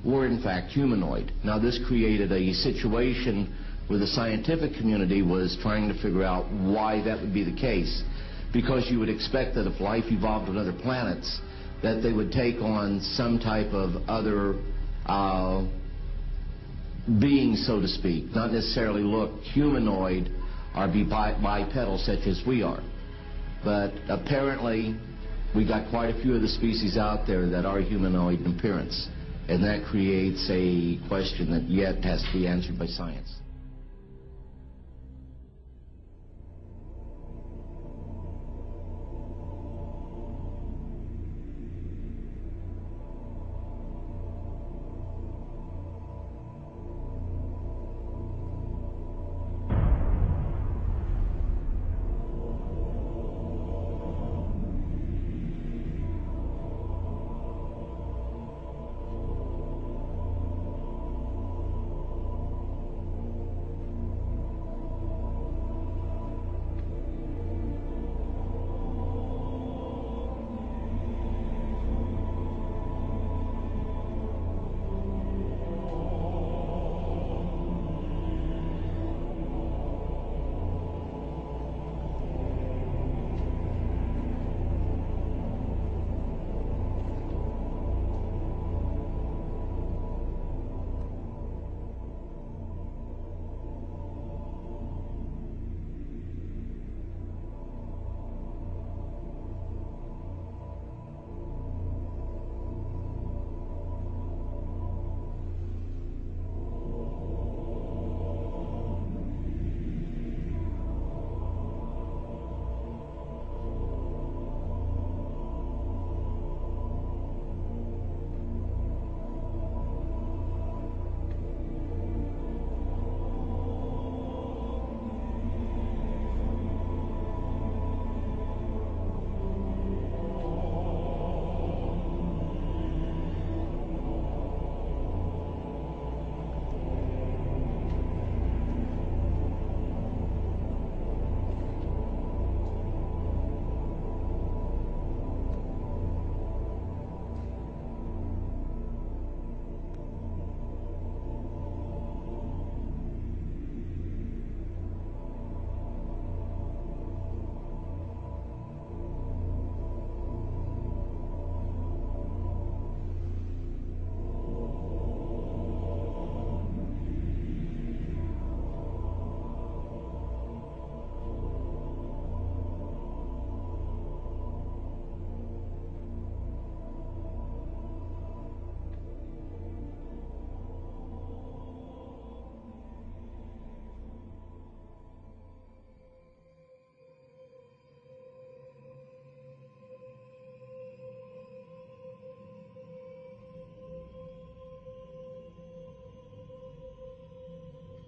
were in fact humanoid. Now this created a situation where the scientific community was trying to figure out why that would be the case, because you would expect that if life evolved on other planets, that they would take on some type of other being, so to speak, not necessarily look humanoid or be bipedal such as we are. But apparently we got quite a few of the species out there that are humanoid in appearance, and that creates a question that yet has to be answered by science.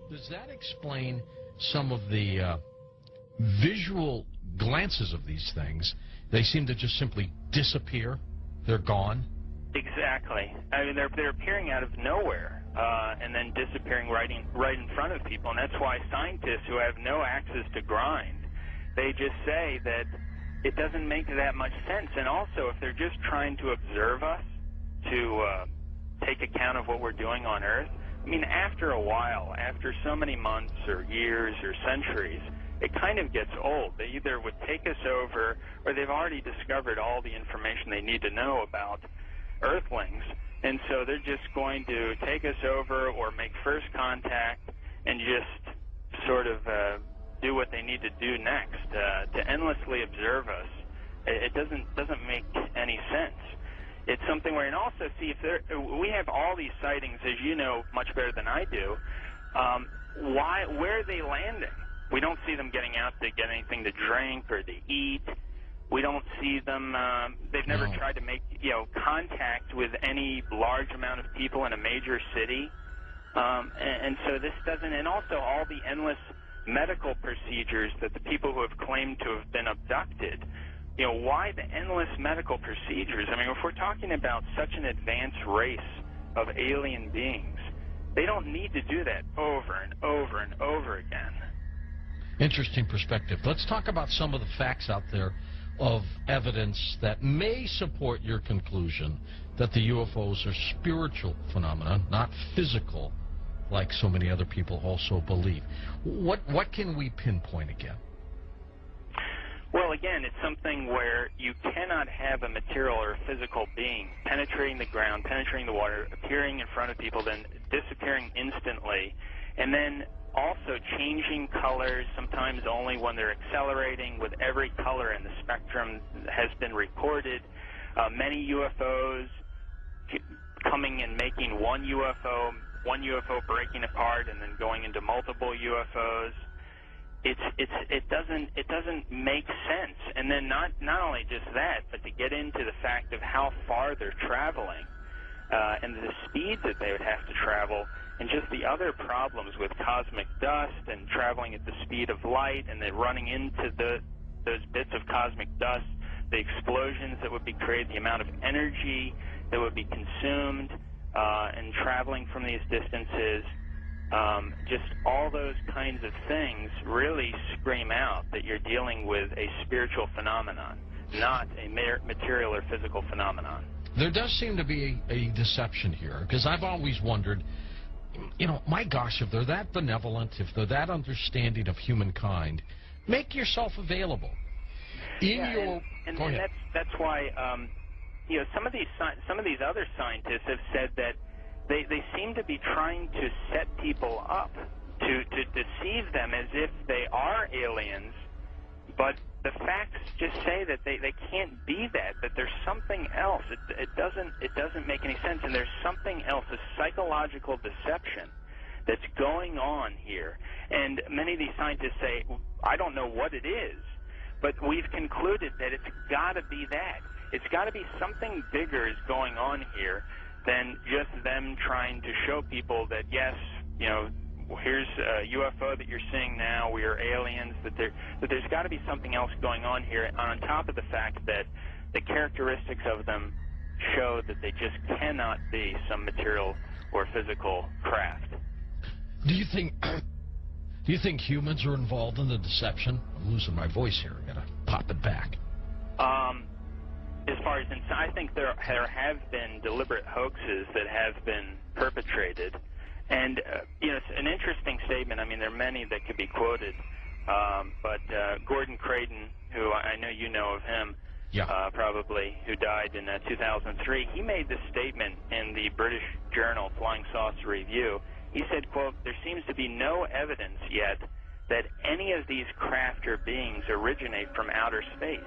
Does that explain some of the visual glances of these things? They seem to just simply disappear. They're gone. Exactly. I mean, they're appearing out of nowhere and then disappearing right in front of people, and that's why scientists who have no axes to grind, they just say that it doesn't make that much sense. And also, if they're just trying to observe us, to take account of what we're doing on Earth, I mean, after a while, after so many months or years or centuries, it kind of gets old. They either would take us over, or they've already discovered all the information they need to know about Earthlings, and so they're just going to take us over or make first contact and just sort of do what they need to do next. To endlessly observe us, it doesn't make any sense. It's something where, and also see if we have all these sightings, as you know much better than I do. Where are they landing? We don't see them getting out to get anything to drink or to eat. We don't see them. They've never tried to make contact with any large amount of people in a major city, and so this doesn't. And also all the endless medical procedures that the people who have claimed to have been abducted why the endless medical procedures? I mean, if we're talking about such an advanced race of alien beings, they don't need to do that over and over and over again. Interesting perspective. Let's talk about some of the facts out there of evidence that may support your conclusion that the UFOs are spiritual phenomena, not physical, like so many other people also believe. What can we pinpoint again? Well, again, it's something where you cannot have a material or a physical being penetrating the ground, penetrating the water, appearing in front of people, then disappearing instantly, and then also changing colors, sometimes only when they're accelerating, with every color in the spectrum has been recorded. Many UFOs coming and making one UFO breaking apart and then going into multiple UFOs. It doesn't make sense. And then not only just that, but to get into the fact of how far they're traveling and the speeds that they would have to travel, and just the other problems with cosmic dust and traveling at the speed of light, and then running into those bits of cosmic dust, the explosions that would be created, the amount of energy that would be consumed and traveling from these distances. Just all those kinds of things really scream out that you're dealing with a spiritual phenomenon, not a material or physical phenomenon. There does seem to be a deception here, because I've always wondered, my gosh, if they're that benevolent, if they're that understanding of humankind, make yourself available. That's why some of these other scientists have said that they seem to be trying to set people up to deceive them as if they are aliens, but the facts just say that they can't be that there's something else. It doesn't make any sense, and there's something else, a psychological deception that's going on here. And many of these scientists say, I don't know what it is, but we've concluded that it's got to be that. It's got to be something bigger is going on here than just them trying to show people that, yes, here's a UFO that you're seeing now, we are aliens, that there's got to be something else going on here, on top of the fact that the characteristics of them show that they just cannot be some material or physical craft. Do you think humans are involved in the deception? I'm losing my voice here. I gotta pop it back. As far as I think there have been deliberate hoaxes that have been perpetrated, and it's an interesting statement. I mean, there are many that could be quoted, but Gordon Creighton, who I know you know of him, probably, who died in 2003, he made this statement in the British journal Flying Saucer Review. He said, quote, "There seems to be no evidence yet that any of these craft or beings originate from outer space."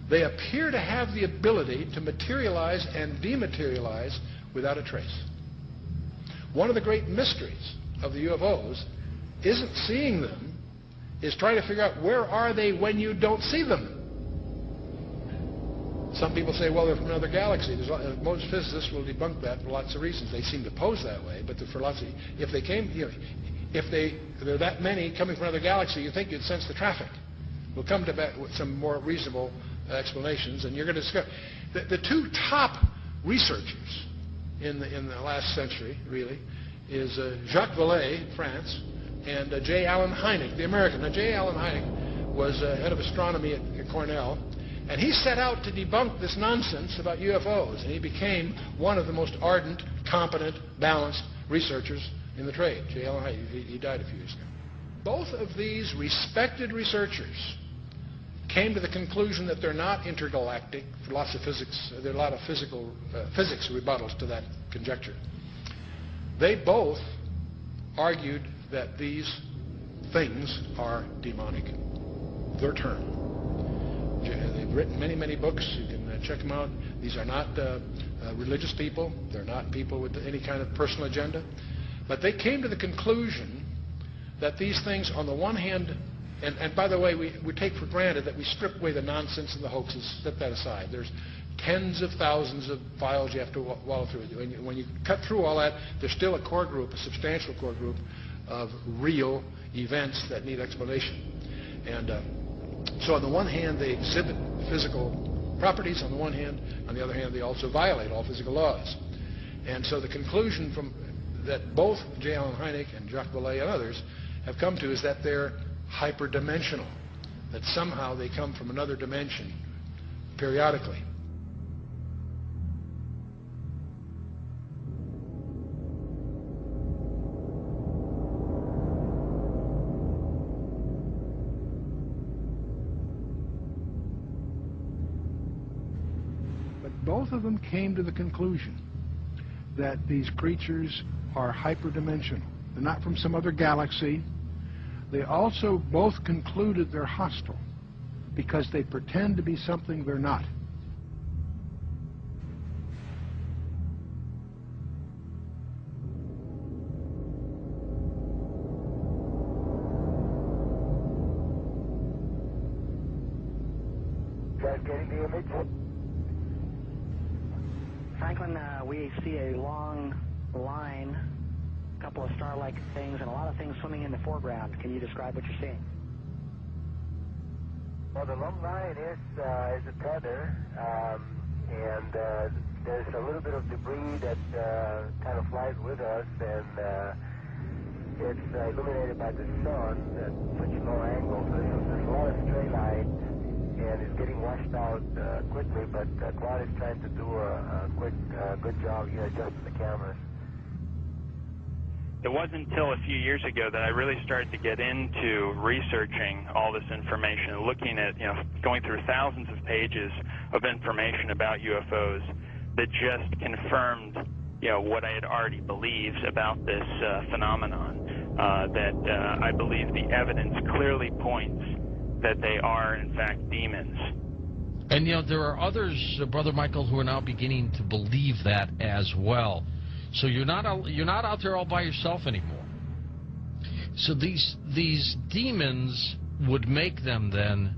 They appear to have the ability to materialize and dematerialize without a trace. One of the great mysteries of the UFOs isn't seeing them, is trying to figure out where are they when you don't see them. Some people say, well, they're from another galaxy. Most physicists will debunk that for lots of reasons. They seem to pose that way, but for lots of, if they came, there are that many coming from another galaxy, you think you'd sense the traffic. We'll come to that with some more reasonable explanations, and you're going to discover the two top researchers in the last century, really, is Jacques Vallée, France, and J. Allen Hynek, the American. Now, J. Allen Hynek was head of astronomy at Cornell, and he set out to debunk this nonsense about UFOs, and he became one of the most ardent, competent, balanced researchers in the trade. J. Allen Hynek, he died a few years ago. Both of these respected researchers came to the conclusion that they're not intergalactic for lots of physics. There are a lot of physics rebuttals to that conjecture. They both argued that these things are demonic. Their term. They've written many, many books. You can check them out. These are not religious people. They're not people with any kind of personal agenda. But they came to the conclusion that these things, on the one hand, and by the way, we take for granted that we strip away the nonsense and the hoaxes, set that aside. There's tens of thousands of files you have to wallow through. When you cut through all that, there's still a core group, a substantial core group of real events that need explanation. And so on the one hand, they exhibit physical properties on the one hand. On the other hand, they also violate all physical laws. And so the conclusion that both J. Allen Hynek and Jacques Vallée and others have come to is that they're hyperdimensional, that somehow they come from another dimension periodically. But both of them came to the conclusion that these creatures are hyperdimensional. They're not from some other galaxy. They also both concluded they're hostile because they pretend to be something they're not. Franklin, we see a long line, a couple of star-like things, and a lot of things swimming in the foreground. Can you describe what you're seeing? Well, the long line is a tether, and there's a little bit of debris that kind of flies with us, and it's illuminated by the sun at such low angles. So there's a lot of stray light, and it's getting washed out quickly, but Quad is trying to do a quick, good job here adjusting the cameras. It wasn't until a few years ago that I really started to get into researching all this information, looking at, going through thousands of pages of information about UFOs that just confirmed, what I had already believed about this phenomenon. That I believe the evidence clearly points that they are, in fact, demons. And, there are others, Brother Michael, who are now beginning to believe that as well. So you're not out there all by yourself anymore. So these demons would make them then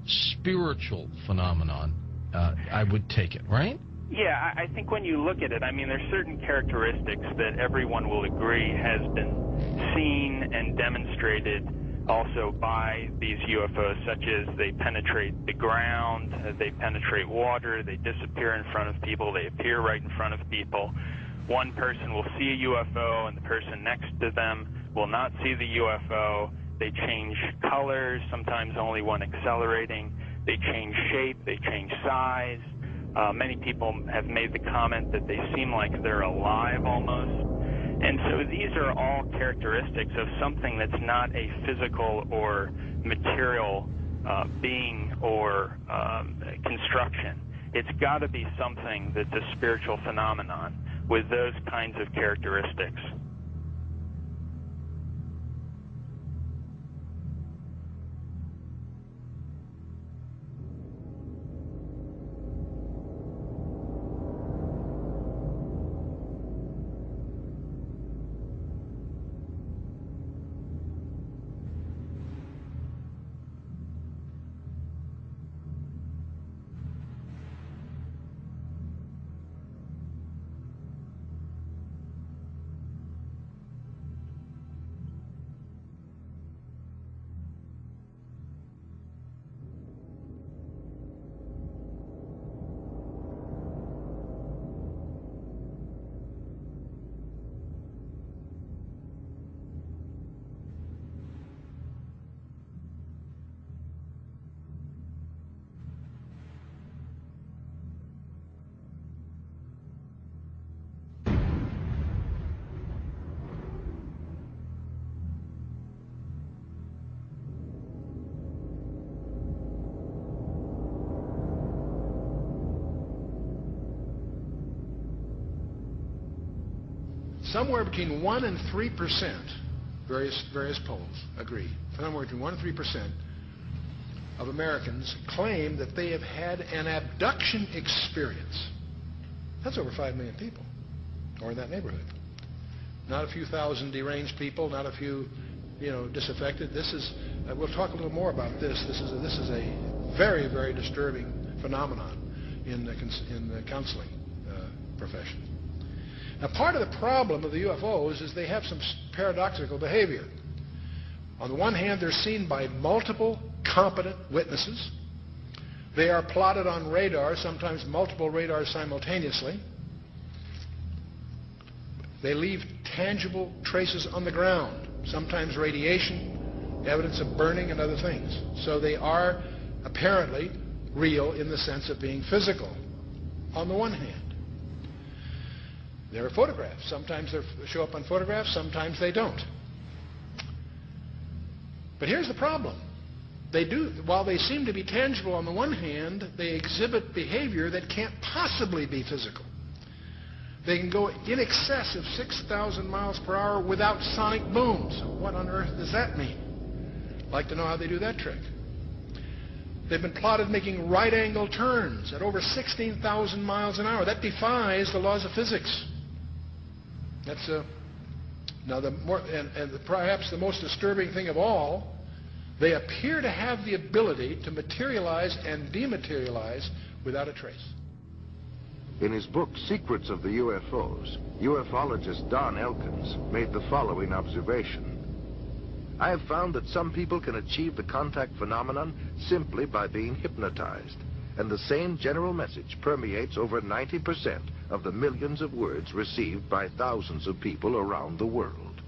spiritual phenomenon. I would take it, right? Yeah, I think when you look at it, there's certain characteristics that everyone will agree has been seen and demonstrated also by these UFOs, such as they penetrate the ground, they penetrate water, they disappear in front of people, they appear right in front of people. One person will see a UFO and the person next to them will not see the UFO. They change colors, sometimes only one accelerating. They change shape, they change size. Many people have made the comment that they seem like they're alive almost. And so these are all characteristics of something that's not a physical or material being or construction. It's got to be something that's a spiritual phenomenon with those kinds of characteristics. somewhere between 1 and 3%, various polls agree, somewhere between 1 and 3% of Americans claim that they have had an abduction experience. That's over 5 million people, or in that neighborhood. Not a few thousand deranged people, not a few, disaffected. This is, we'll talk a little more about this. This is a very, very disturbing phenomenon in the counseling profession. Now, part of the problem of the UFOs is they have some paradoxical behavior. On the one hand, they're seen by multiple competent witnesses. They are plotted on radar, sometimes multiple radars simultaneously. They leave tangible traces on the ground, sometimes radiation, evidence of burning, and other things. So they are apparently real in the sense of being physical, on the one hand. There are photographs. Sometimes they show up on photographs, sometimes they don't. But here's the problem. While they seem to be tangible on the one hand, they exhibit behavior that can't possibly be physical. They can go in excess of 6,000 miles per hour without sonic booms. What on earth does that mean? I'd like to know how they do that trick. They've been plotted making right-angle turns at over 16,000 miles an hour. That defies the laws of physics. That's now perhaps the most disturbing thing of all. They appear to have the ability to materialize and dematerialize without a trace. In his book, Secrets of the UFOs, ufologist Don Elkins made the following observation. I have found that some people can achieve the contact phenomenon simply by being hypnotized, and the same general message permeates over 90% of the millions of words received by thousands of people around the world.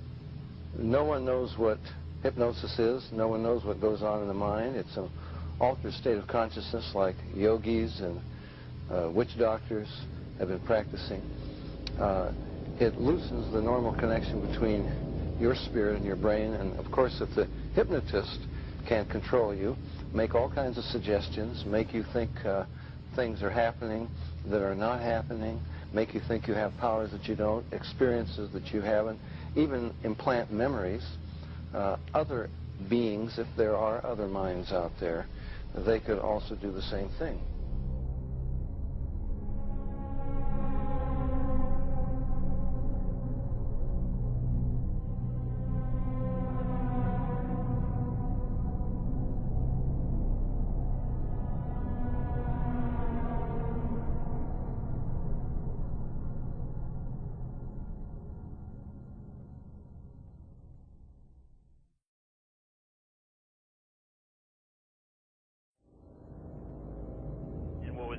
No one knows what hypnosis is. No one knows what goes on in the mind. It's an altered state of consciousness like yogis and witch doctors have been practicing. It loosens the normal connection between your spirit and your brain, and of course if the hypnotist can control you, make all kinds of suggestions, make you think things are happening that are not happening, make you think you have powers that you don't, experiences that you haven't, even implant memories. Other beings, if there are other minds out there, they could also do the same thing.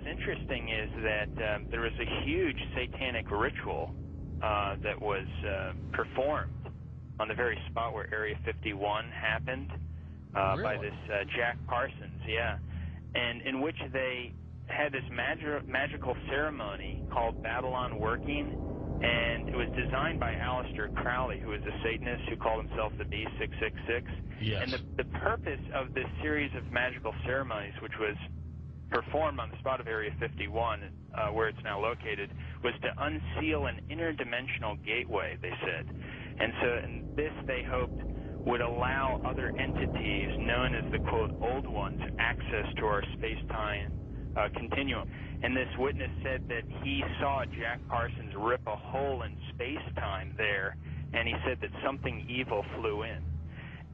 Interesting is that there was a huge satanic ritual that was performed on the very spot where Area 51 happened by this Jack Parsons, and in which they had this magical ceremony called Babylon Working, and it was designed by Aleister Crowley, who was a Satanist who called himself the B666. Yes. And the purpose of this series of magical ceremonies, which was performed on the spot of Area 51, where it's now located, was to unseal an interdimensional gateway, they said. And so this, they hoped, would allow other entities known as the, quote, old ones, access to our space-time continuum. And this witness said that he saw Jack Parsons rip a hole in space-time there, and he said that something evil flew in.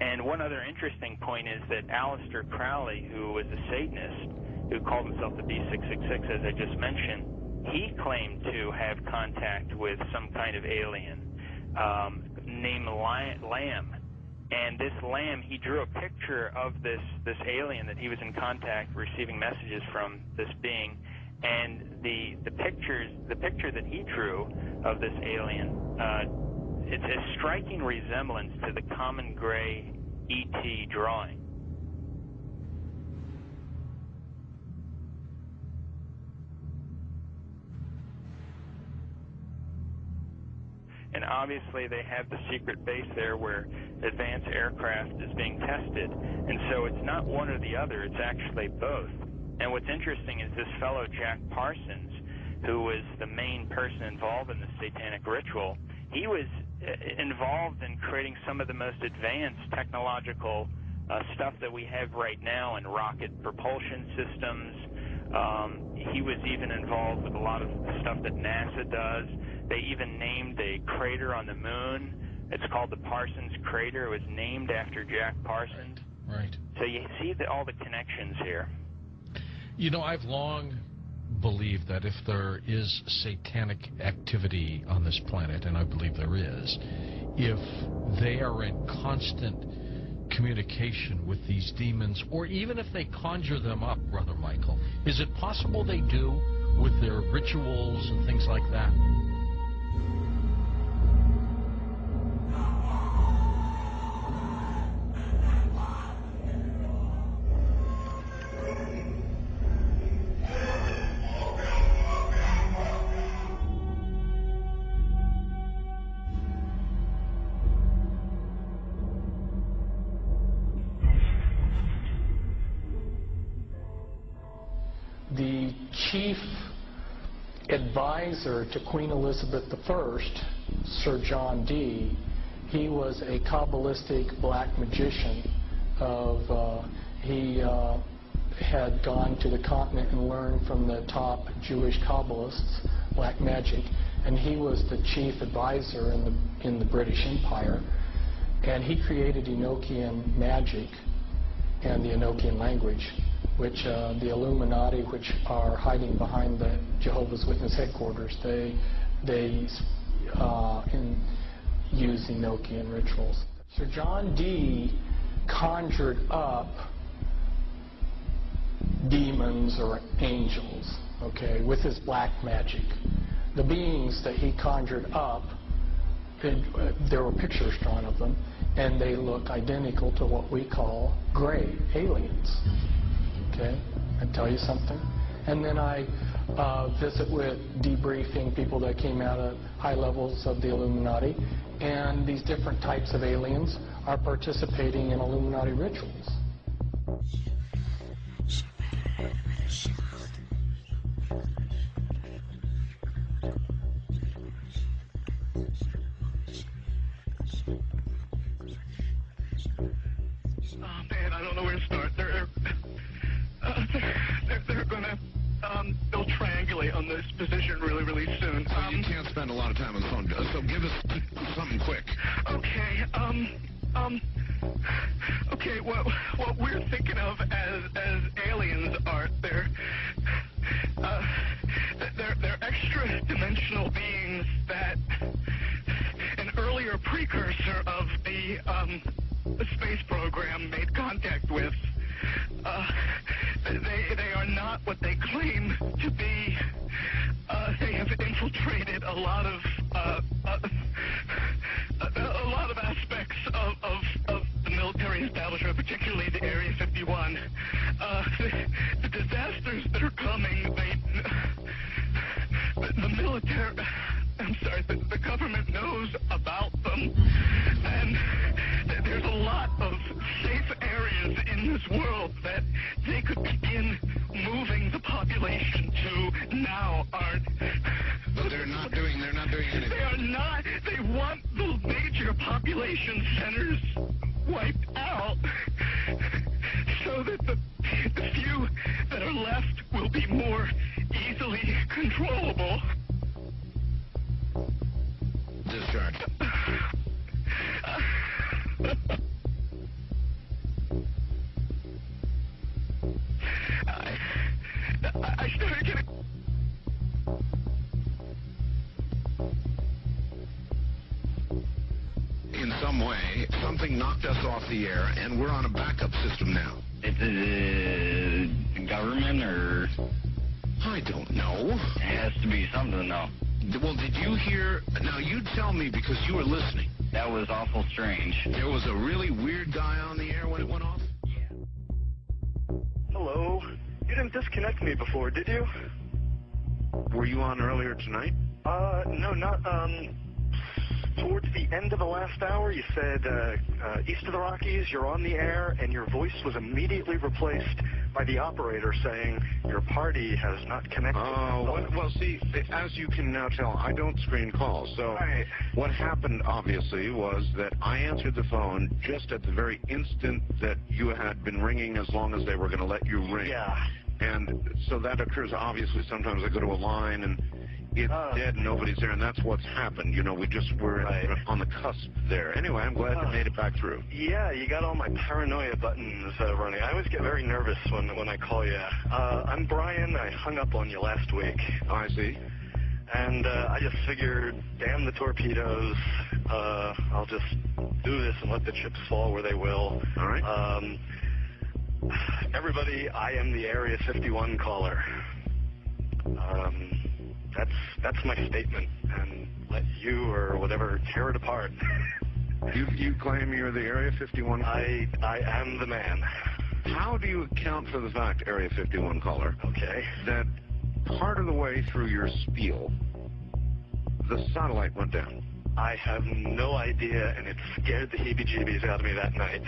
And one other interesting point is that Aleister Crowley, who was a Satanist, who called himself the B666, as I just mentioned, he claimed to have contact with some kind of alien named Lamb. And this Lamb, he drew a picture of this alien that he was in contact, receiving messages from this being. And the picture that he drew of this alien, it's a striking resemblance to the common gray E.T. drawing. And obviously they have the secret base there where advanced aircraft is being tested. And so it's not one or the other, it's actually both. And what's interesting is this fellow Jack Parsons, who was the main person involved in the satanic ritual, he was involved in creating some of the most advanced technological stuff that we have right now in rocket propulsion systems. He was even involved with a lot of stuff that NASA does. They even named a crater on the moon. It's called the Parsons Crater. It was named after Jack Parsons. Right. So you see all the connections here. You know, I've long believed that if there is satanic activity on this planet, and I believe there is, if they are in constant communication with these demons, or even if they conjure them up, Brother Michael, is it possible they do with their rituals and things like that? The chief advisor to Queen Elizabeth I, Sir John Dee, he was a Kabbalistic black magician. He had gone to the continent and learned from the top Jewish Kabbalists black magic, and he was the chief advisor in the British Empire. And he created Enochian magic and the Enochian language, which the Illuminati, which are hiding behind the Jehovah's Witness headquarters, they use Enochian rituals. Sir John Dee conjured up demons or angels, okay, with his black magic. The beings that he conjured up, there were pictures drawn of them, and they look identical to what we call gray aliens. Okay, I tell you something. And then I visit with debriefing people that came out of high levels of the Illuminati, and these different types of aliens are participating in Illuminati rituals. Man, I don't know where to start. They're gonna they'll triangulate on this position really soon. So you can't spend a lot of time on the phone, so give us something quick. Okay, okay, what we're thinking of as aliens are they're extra-dimensional beings that an earlier precursor of the space program made contact with. They are not what they claim to be. They have infiltrated a lot of aspects of the military establishment, particularly the Area 51. The disasters that are coming, the military, I'm sorry, the government knows about them, and there's a lot of safe areas in this world that they could begin moving the population to now aren't. But they're not doing anything. They are not. They want the major population centers wiped out so that the few that are left will be more easily controllable. Discharge. I started getting... In some way, something knocked us off the air, and we're on a backup system now. It's the government, or... I don't know. It has to be something, though. Well, did you hear... Now, you tell me, because you were listening. That was awful strange. There was a really weird guy on the air when it went off? Yeah. Hello? You didn't disconnect me before, did you? Were you on earlier tonight? No, not, Towards the end of the last hour, you said east of the Rockies, you're on the air, and your voice was immediately replaced by the operator saying your party has not connected. Oh, well, see, as you can now tell, I don't screen calls. So what happened, obviously, was that I answered the phone just at the very instant that you had been ringing, as long as they were going to let you ring. Yeah. And so that occurs, obviously. Sometimes I go to a line and it's dead and nobody's there, and that's what's happened. You know, we just were on the cusp there. Anyway, I'm glad you made it back through. Yeah, you got all my paranoia buttons running. I always get very nervous when I call you. I'm Brian. I hung up on you last week. I see. And I just figured, damn the torpedoes. I'll just do this and let the chips fall where they will. All right. Everybody, I am the Area 51 caller. That's my statement, and let you or whatever tear it apart. You claim you're the Area 51? I am the man. How do you account for the fact, Area 51 caller, that part of the way through your spiel, the satellite went down? I have no idea, and it scared the heebie-jeebies out of me that night.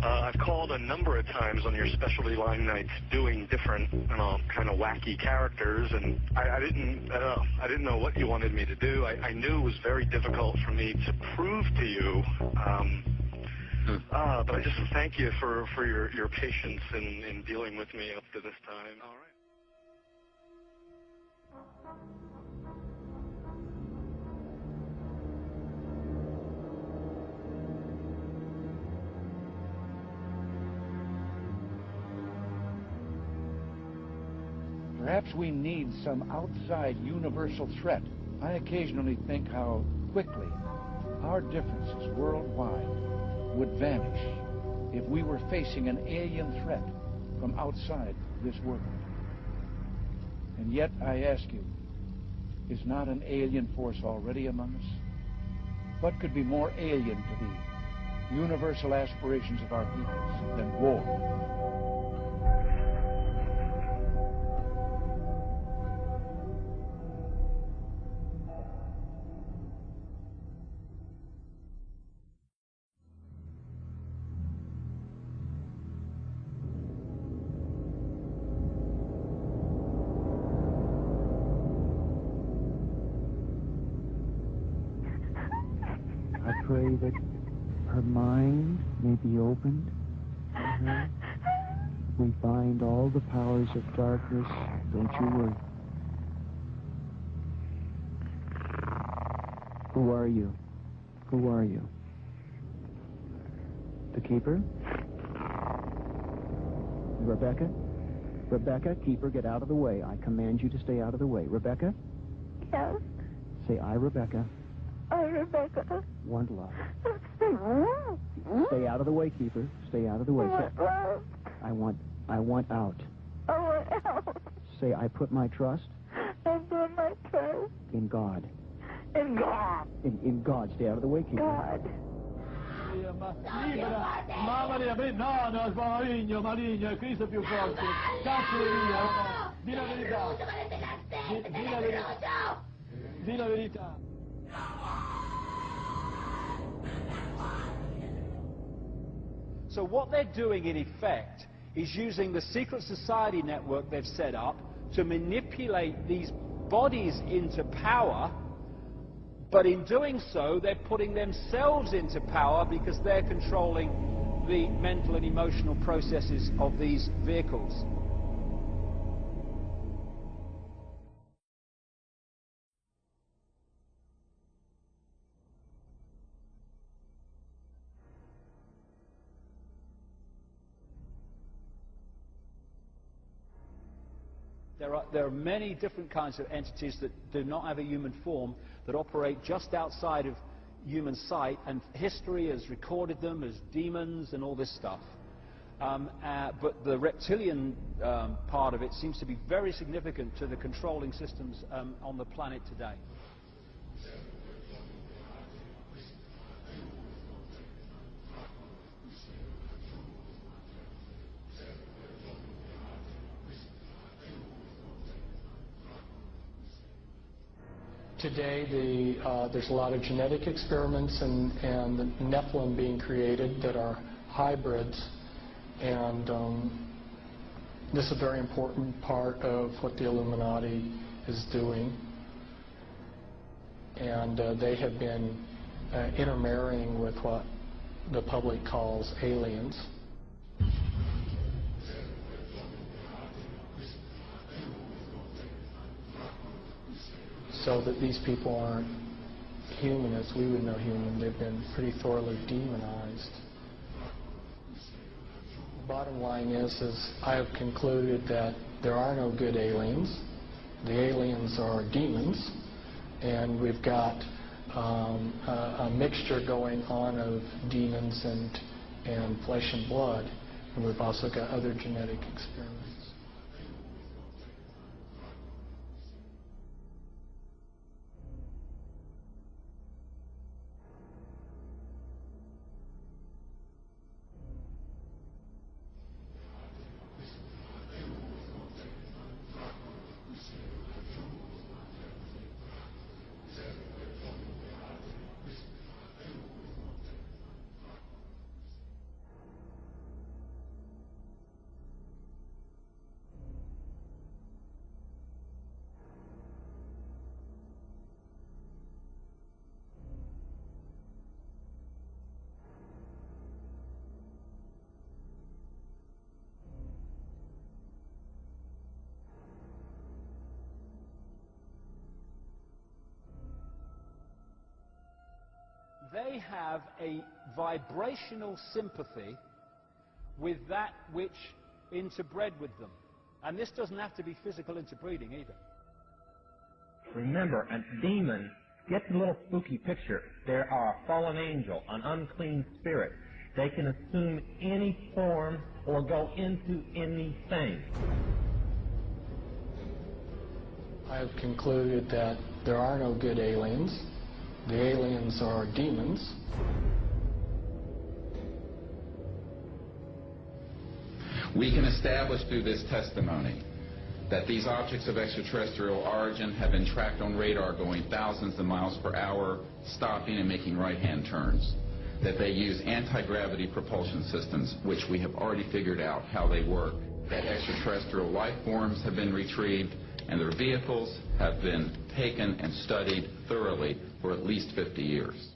I've called a number of times on your specialty line nights doing different, kind of wacky characters, and I didn't know what you wanted me to do. I knew it was very difficult for me to prove to you, but I just thank you for your patience in dealing with me up to this time. All right. Perhaps we need some outside universal threat. I occasionally think how quickly our differences worldwide would vanish if we were facing an alien threat from outside this world. And yet, I ask you, is not an alien force already among us? What could be more alien to the universal aspirations of our peoples than war? I pray that her mind may be opened to her. We bind all the powers of darkness. Don't you worry. Who are you? Who are you? The Keeper? Rebecca? Rebecca, Keeper, get out of the way. I command you to stay out of the way. Rebecca? Yes? Say, I, Rebecca, Rebecca. want love. Stay out of the way, Keeper. Stay out of the way. Love. I want out. I want out. Say, I put my trust I put my trust in God. in God. In God. Stay out of the way, Keeper. God. Mamma mia, no, no, maligno, maligno, è Cristo più forte. Cazzo via. Di la verità. Di la verità. Di la verità. So what they're doing, in effect, is using the secret society network they've set up to manipulate these bodies into power, but in doing so, they're putting themselves into power because they're controlling the mental and emotional processes of these vehicles. There are many different kinds of entities that do not have a human form, that operate just outside of human sight, and history has recorded them as demons and all this stuff. But the reptilian part of it seems to be very significant to the controlling systems on the planet today. Today, there's a lot of genetic experiments and Nephilim being created that are hybrids, and this is a very important part of what the Illuminati is doing. And they have been intermarrying with what the public calls aliens. So that these people aren't human as we would know human. They've been pretty thoroughly demonized. Bottom line is I have concluded that there are no good aliens. The aliens are demons, and we've got a mixture going on of demons and flesh and blood, and we've also got other genetic experiments. They have a vibrational sympathy with that which interbred with them. And this doesn't have to be physical interbreeding either. Remember, a demon gets a little spooky picture. They are a fallen angel, an unclean spirit. They can assume any form or go into anything. I have concluded that there are no good aliens. The aliens are demons. We can establish through this testimony that these objects of extraterrestrial origin have been tracked on radar going thousands of miles per hour, stopping and making right-hand turns. That they use anti-gravity propulsion systems, which we have already figured out how they work. That extraterrestrial life forms have been retrieved, and their vehicles have been taken and studied thoroughly for at least 50 years.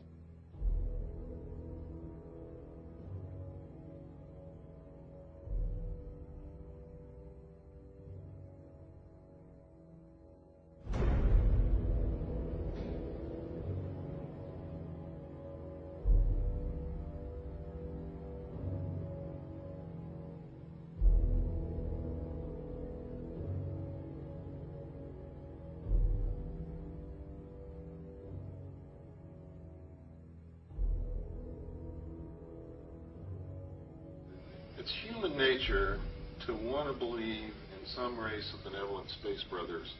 It's human nature to want to believe in some race of benevolent space brothers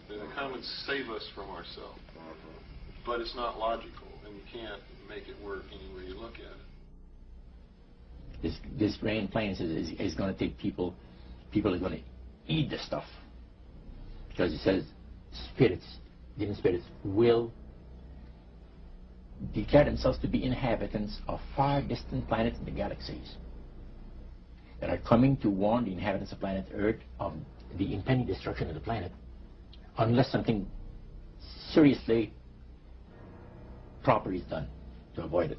that will come and save us from ourselves. But it's not logical, and you can't make it work any way you look at it. This grand plan is going to take people are going to eat this stuff. Because it says spirits, demon spirits, will declare themselves to be inhabitants of far distant planets in the galaxies that are coming to warn the inhabitants of planet Earth of the impending destruction of the planet unless something seriously proper is done to avoid it.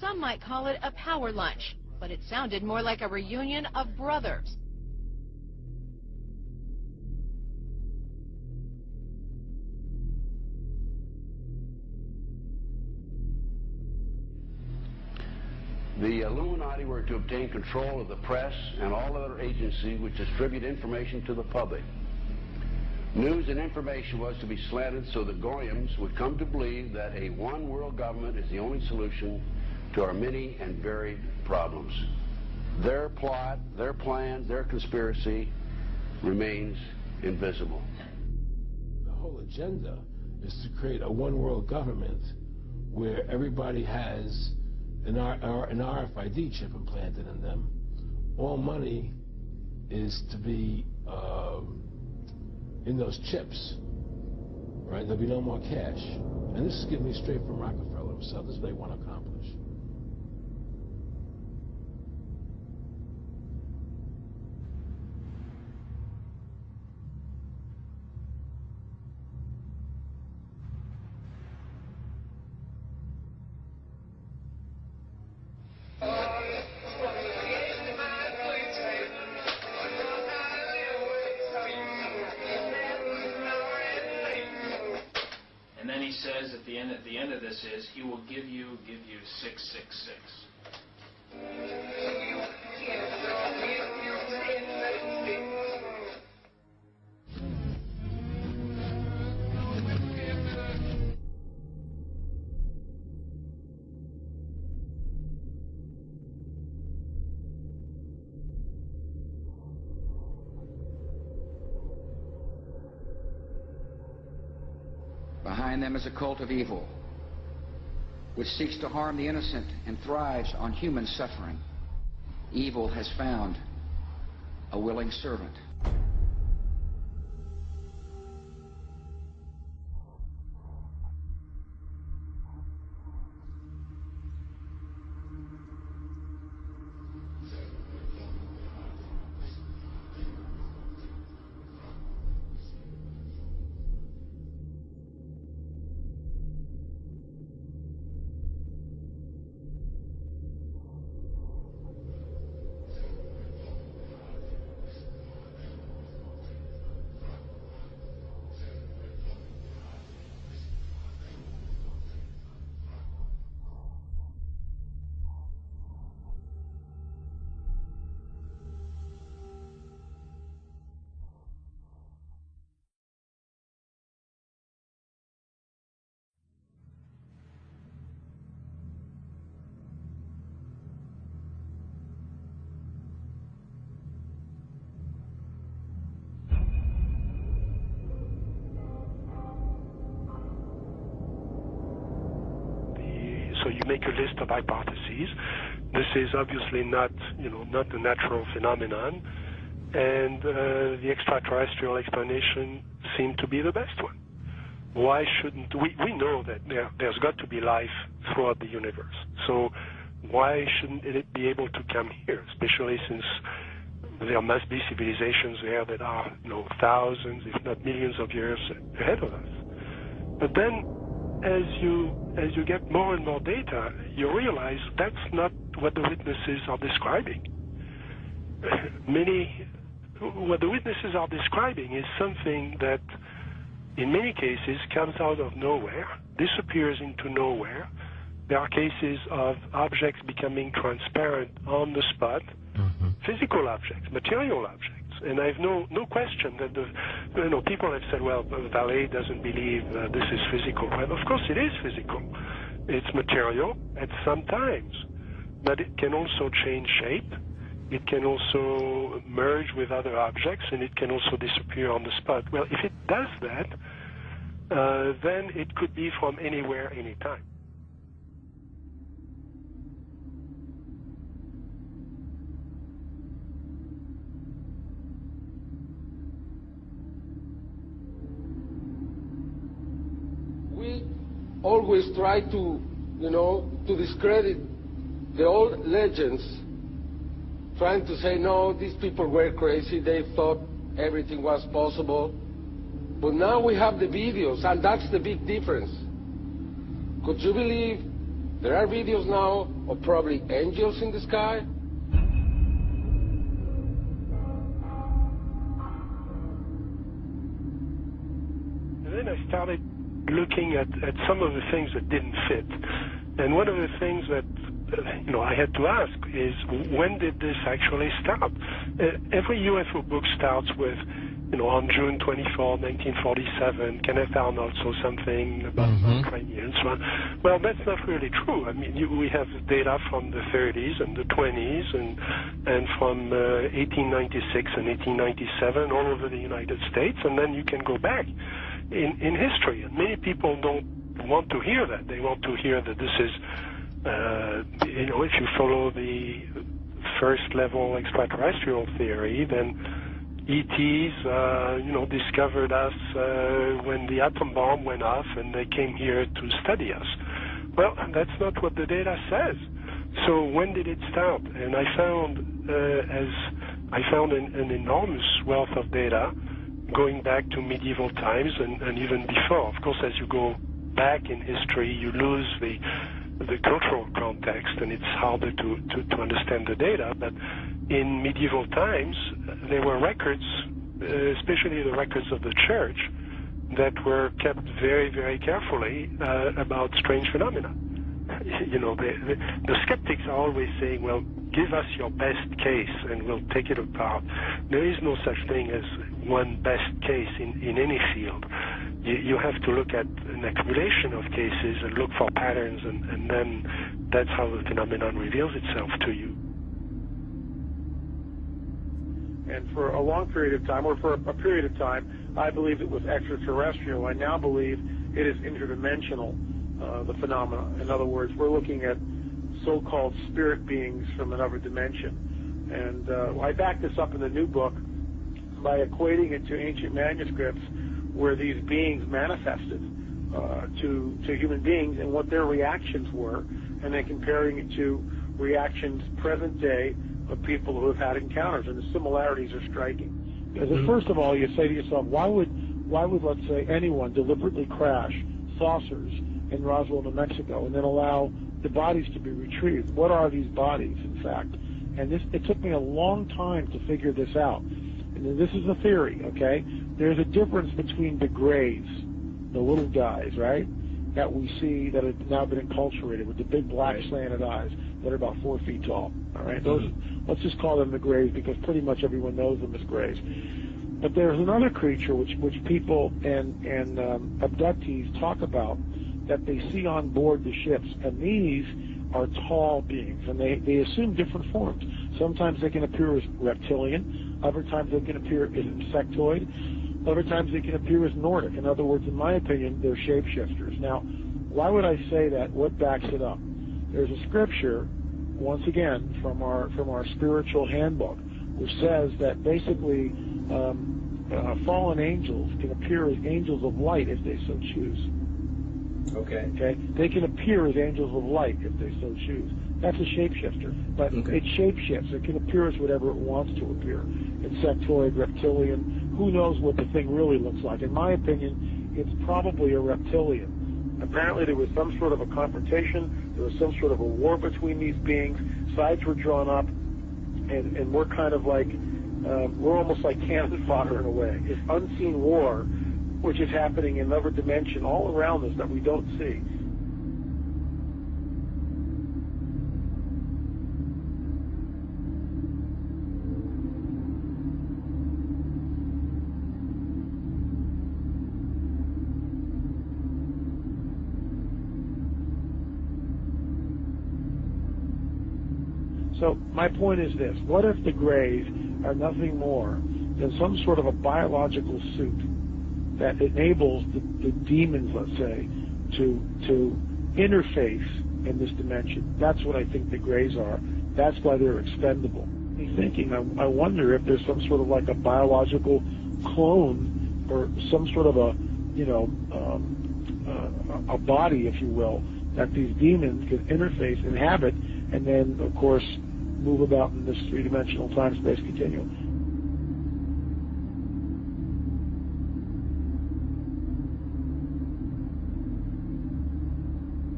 some might call it a power lunch, but it sounded more like a reunion of brothers. The Illuminati were to obtain control of the press and all other agencies which distribute information to the public. News and information was to be slanted so that Goyams would come to believe that a one world government is the only solution to our many and varied problems. Their plot, their plans, their conspiracy remains invisible. The whole agenda is to create a one world government where everybody has an RFID chip implanted in them. All money is to be in those chips, right? There'll be no more cash. And this is giving me straight from Rockefeller himself. This is what they want to accomplish. And then he says at the end of this is he will give you 666. Behind them is a cult of evil, which seeks to harm the innocent and thrives on human suffering. Evil has found a willing servant. So you make a list of hypotheses. This is obviously not a natural phenomenon, and the extraterrestrial explanation seemed to be the best one. Why shouldn't we know that there's got to be life throughout the universe? So why shouldn't it be able to come here, especially since there must be civilizations there that are thousands, if not millions of years ahead of us? But then as you get more and more data, you realize that's not what the witnesses are describing. What the witnesses are describing is something that, in many cases, comes out of nowhere, disappears into nowhere. There are cases of objects becoming transparent on the spot, physical objects, material objects. And I have no question that people have said, well, Vallée doesn't believe this is physical. Well, of course it is physical. It's material at some times, but it can also change shape. It can also merge with other objects, and it can also disappear on the spot. Well, if it does that, then it could be from anywhere, anytime. We always try to, to discredit the old legends, trying to say, no, these people were crazy, they thought everything was possible. But now we have the videos, and that's the big difference. Could you believe There are videos now of probably angels in the sky. And then I started looking at some of the things that didn't fit. And one of the things that I had to ask is, when did this actually start? Every UFO book starts with, on June 24, 1947, Kenneth Arnold saw something about cranium and so on. Well, that's not really true. I mean, we have data from the 30s and the 20s and from 1896 and 1897 all over the United States, and then you can go back in history. And many people don't want to hear that. They want to hear that this is, if you follow the first-level extraterrestrial theory, then ETs, discovered us when the atom bomb went off and they came here to study us. Well, that's not what the data says. So when did it start? And I found an enormous wealth of data going back to medieval times and even before. Of course, as you go back in history, you lose the cultural context, and it's harder to understand the data. But in medieval times, there were records, especially the records of the church, that were kept very, very carefully about strange phenomena. The skeptics are always saying, well, give us your best case and we'll take it apart. There is no such thing as one best case in any field. You have to look at an accumulation of cases and look for patterns, and then that's how the phenomenon reveals itself to you. And for a long period of time, or for a period of time, I believed it was extraterrestrial. I now believe it is interdimensional, the phenomena. In other words, we're looking at so-called spirit beings from another dimension. And I back this up in the new book by equating it to ancient manuscripts where these beings manifested to human beings and what their reactions were, and then comparing it to reactions present day of people who have had encounters, and the similarities are striking. Because first of all, you say to yourself, why would let's say anyone deliberately crash saucers in Roswell, New Mexico, and then allow the bodies to be retrieved? What are these bodies, in fact? And it took me a long time to figure this out. And this is a theory, okay? There's a difference between the grays, the little guys, right, that we see that have now been enculturated with the big black slanted eyes that are about 4 feet tall. All right, those, let's just call them the grays because pretty much everyone knows them as grays. But there's another creature which people and abductees talk about that they see on board the ships, and these are tall beings, and they assume different forms. Sometimes they can appear as reptilian, other times they can appear as insectoid, other times they can appear as Nordic. In other words, in my opinion, they're shapeshifters. Now, why would I say that? What backs it up? There's a scripture, once again, from our spiritual handbook, which says that basically fallen angels can appear as angels of light if they so choose. Okay? They can appear as angels of light if they so choose. That's a shapeshifter. But it shapeshifts. It can appear as whatever it wants to appear. Insectoid, reptilian, who knows what the thing really looks like. In my opinion, it's probably a reptilian. Apparently there was some sort of a confrontation. There was some sort of a war between these beings. Sides were drawn up, and we're kind of like, we're almost like cannon fodder in a way. This unseen war, which is happening in another dimension all around us that we don't see. So my point is this: what if the grays are nothing more than some sort of a biological suit that enables the demons, let's say, to interface in this dimension? That's what I think the grays are. That's why they're expendable. I'm thinking, I wonder if there's some sort of like a biological clone or some sort of a body, if you will, that these demons could interface, inhabit, and then, of course, move about in this three-dimensional time-space continuum.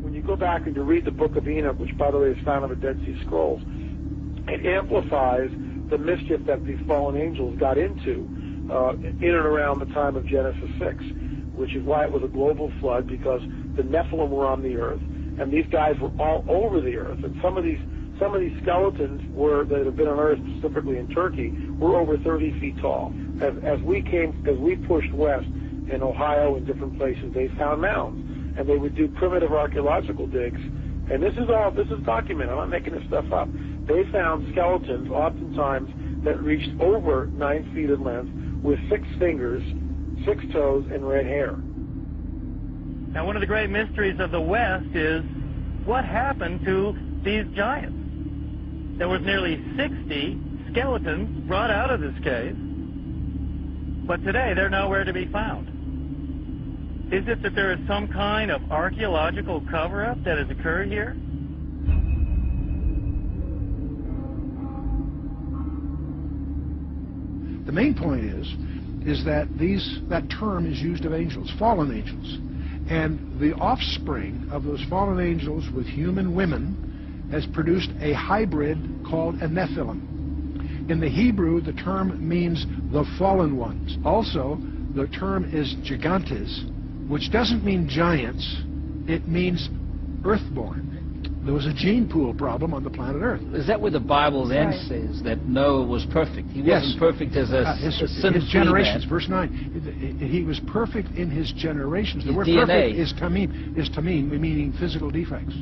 When you go go back and you read the Book of Enoch, which, by the way, is found in the Dead Sea Scrolls, it amplifies the mischief that these fallen angels got into in and around the time of Genesis 6, which is why it was a global flood, because the Nephilim were on the earth, and these guys were all over the earth. And some of these skeletons that have been unearthed, specifically in Turkey, were over 30 feet tall. As we pushed west in Ohio and different places, they found mounds, and they would do primitive archaeological digs. And this is documented. I'm not making this stuff up. They found skeletons, oftentimes, that reached over 9 feet in length, with 6 fingers, 6 toes, and red hair. Now, one of the great mysteries of the West is what happened to these giants. There was nearly 60 skeletons brought out of this cave, but today they're nowhere to be found. Is it that there is some kind of archaeological cover-up that has occurred here? The main point is that that term is used of angels, fallen angels. And the offspring of those fallen angels with human women has produced a hybrid called a Nephilim. In the Hebrew, the term means the fallen ones. Also, the term is gigantes, which doesn't mean giants, it means earthborn. There was a gene pool problem on the planet Earth. Is that where the Bible then says that Noah was perfect? He wasn't perfect as his generations, man. Verse 9. He was perfect in his generations. The word DNA. perfect is tamim, meaning physical defects.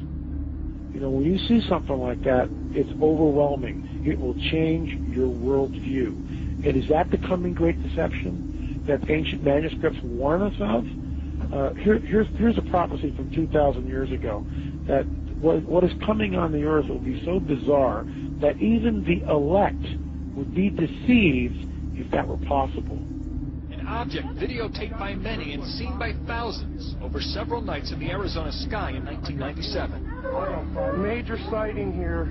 You know, when you see something like that, it's overwhelming. It will change your worldview. And is that the coming great deception that ancient manuscripts warn us of? Here's a prophecy from 2,000 years ago, that what is coming on the earth will be so bizarre that even the elect would be deceived if that were possible. An object videotaped by many and seen by thousands over several nights in the Arizona sky in 1997. Major sighting here.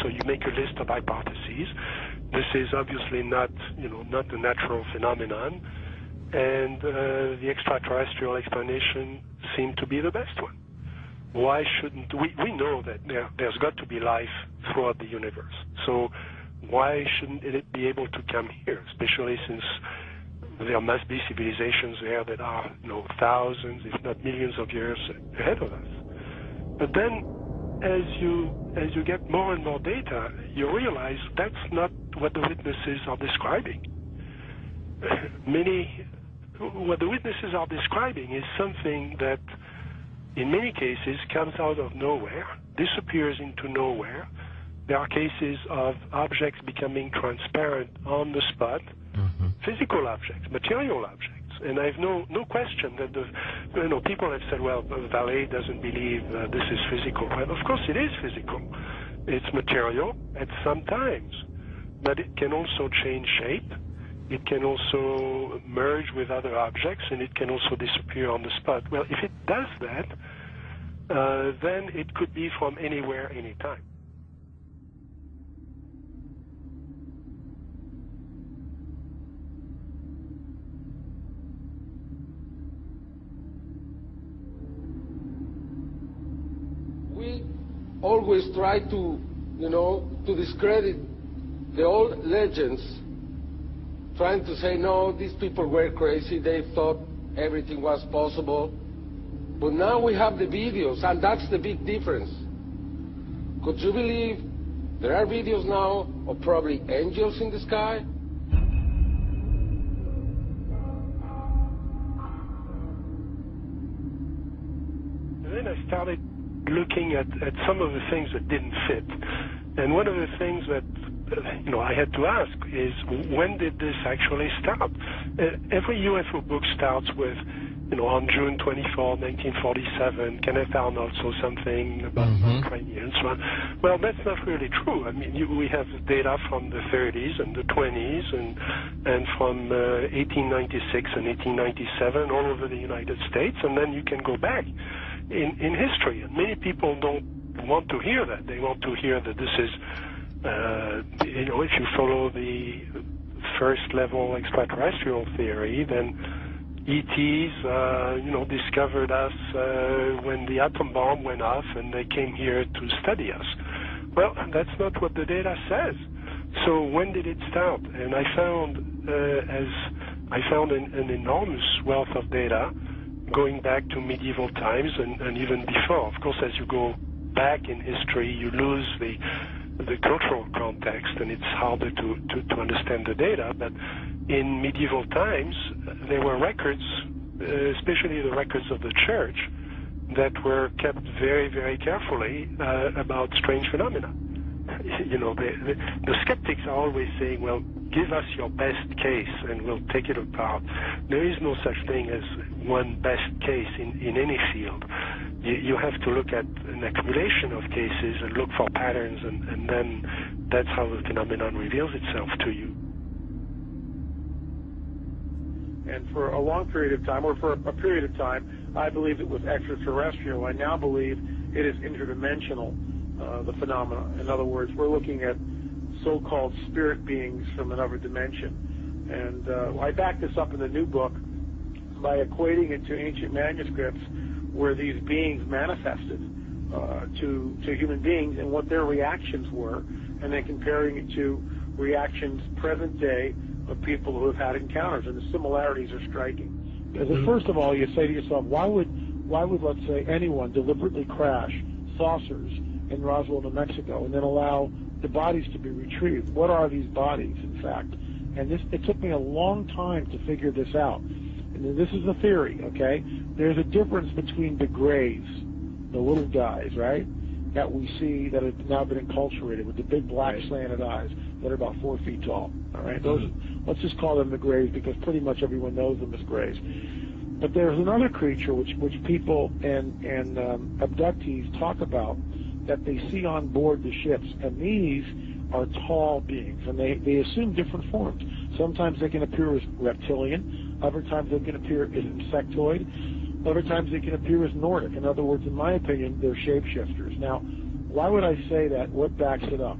So you make a list of hypotheses. This is obviously not a natural phenomenon, and the extraterrestrial explanation seemed to be the best one. Why shouldn't we know that there's got to be life throughout the universe? So why shouldn't it be able to come here, especially since there must be civilizations there that are thousands, if not millions of years ahead of us? But then, as you get more and more data, you realize that's not what the witnesses are describing. What the witnesses are describing is something that, in many cases, comes out of nowhere, disappears into nowhere. There are cases of objects becoming transparent on the spot, physical objects, material objects. And I have no question that people have said, well, the valet doesn't believe this is physical. Well, of course it is physical. It's material at some times, but it can also change shape. It can also merge with other objects, and it can also disappear on the spot. Well, if it does that, then it could be from anywhere, anytime. We always try to discredit the old legends, trying to say, no, these people were crazy, they thought everything was possible. But now we have the videos, and that's the big difference. Could you believe there are videos now of probably angels in the sky? And then I started looking at some of the things that didn't fit. And one of the things that I had to ask is, when did this actually start? Every UFO book starts with on June 24, 1947, Kenneth Arnold saw something about Ukrainians. Well, that's not really true. I mean, we have data from the 30s and the 20s and from 1896 and 1897 all over the United States, and then you can go back in history. And many people don't want to hear that. They want to hear that this is, if you follow the first-level extraterrestrial theory, then ETs, discovered us when the atom bomb went off and they came here to study us. Well, that's not what the data says. So when did it start? And I found an enormous wealth of data going back to medieval times and even before. Of course, as you go back in history, you lose the cultural context, and it's harder to understand the data. But in medieval times, there were records, especially the records of the church, that were kept very, very carefully about strange phenomena. The skeptics are always saying, well, give us your best case and we'll take it apart. There is no such thing as one best case in any field. You have to look at an accumulation of cases and look for patterns, and then that's how the phenomenon reveals itself to you. And for a long period of time, or for a period of time, I believed it was extraterrestrial. I now believe it is interdimensional, the phenomena. In other words, we're looking at so-called spirit beings from another dimension. And I back this up in the new book by equating it to ancient manuscripts where these beings manifested to human beings and what their reactions were, and then comparing it to reactions present day of people who have had encounters, and the similarities are striking. First of all, you say to yourself, why would let's say anyone deliberately crash saucers in Roswell, New Mexico, and then allow the bodies to be retrieved? What are these bodies, in fact? And it took me a long time to figure this out. And this is a theory, okay? There's a difference between the grays, the little guys, right, that we see that have now been enculturated with the big black slanted eyes that are about 4 feet tall. All right, those, let's just call them the grays because pretty much everyone knows them as grays. But there's another creature which people and abductees talk about that they see on board the ships, and these are tall beings, and they assume different forms. Sometimes they can appear as reptilian, other times they can appear as insectoid, other times they can appear as Nordic. In other words, in my opinion, they're shapeshifters. Now, why would I say that? What backs it up?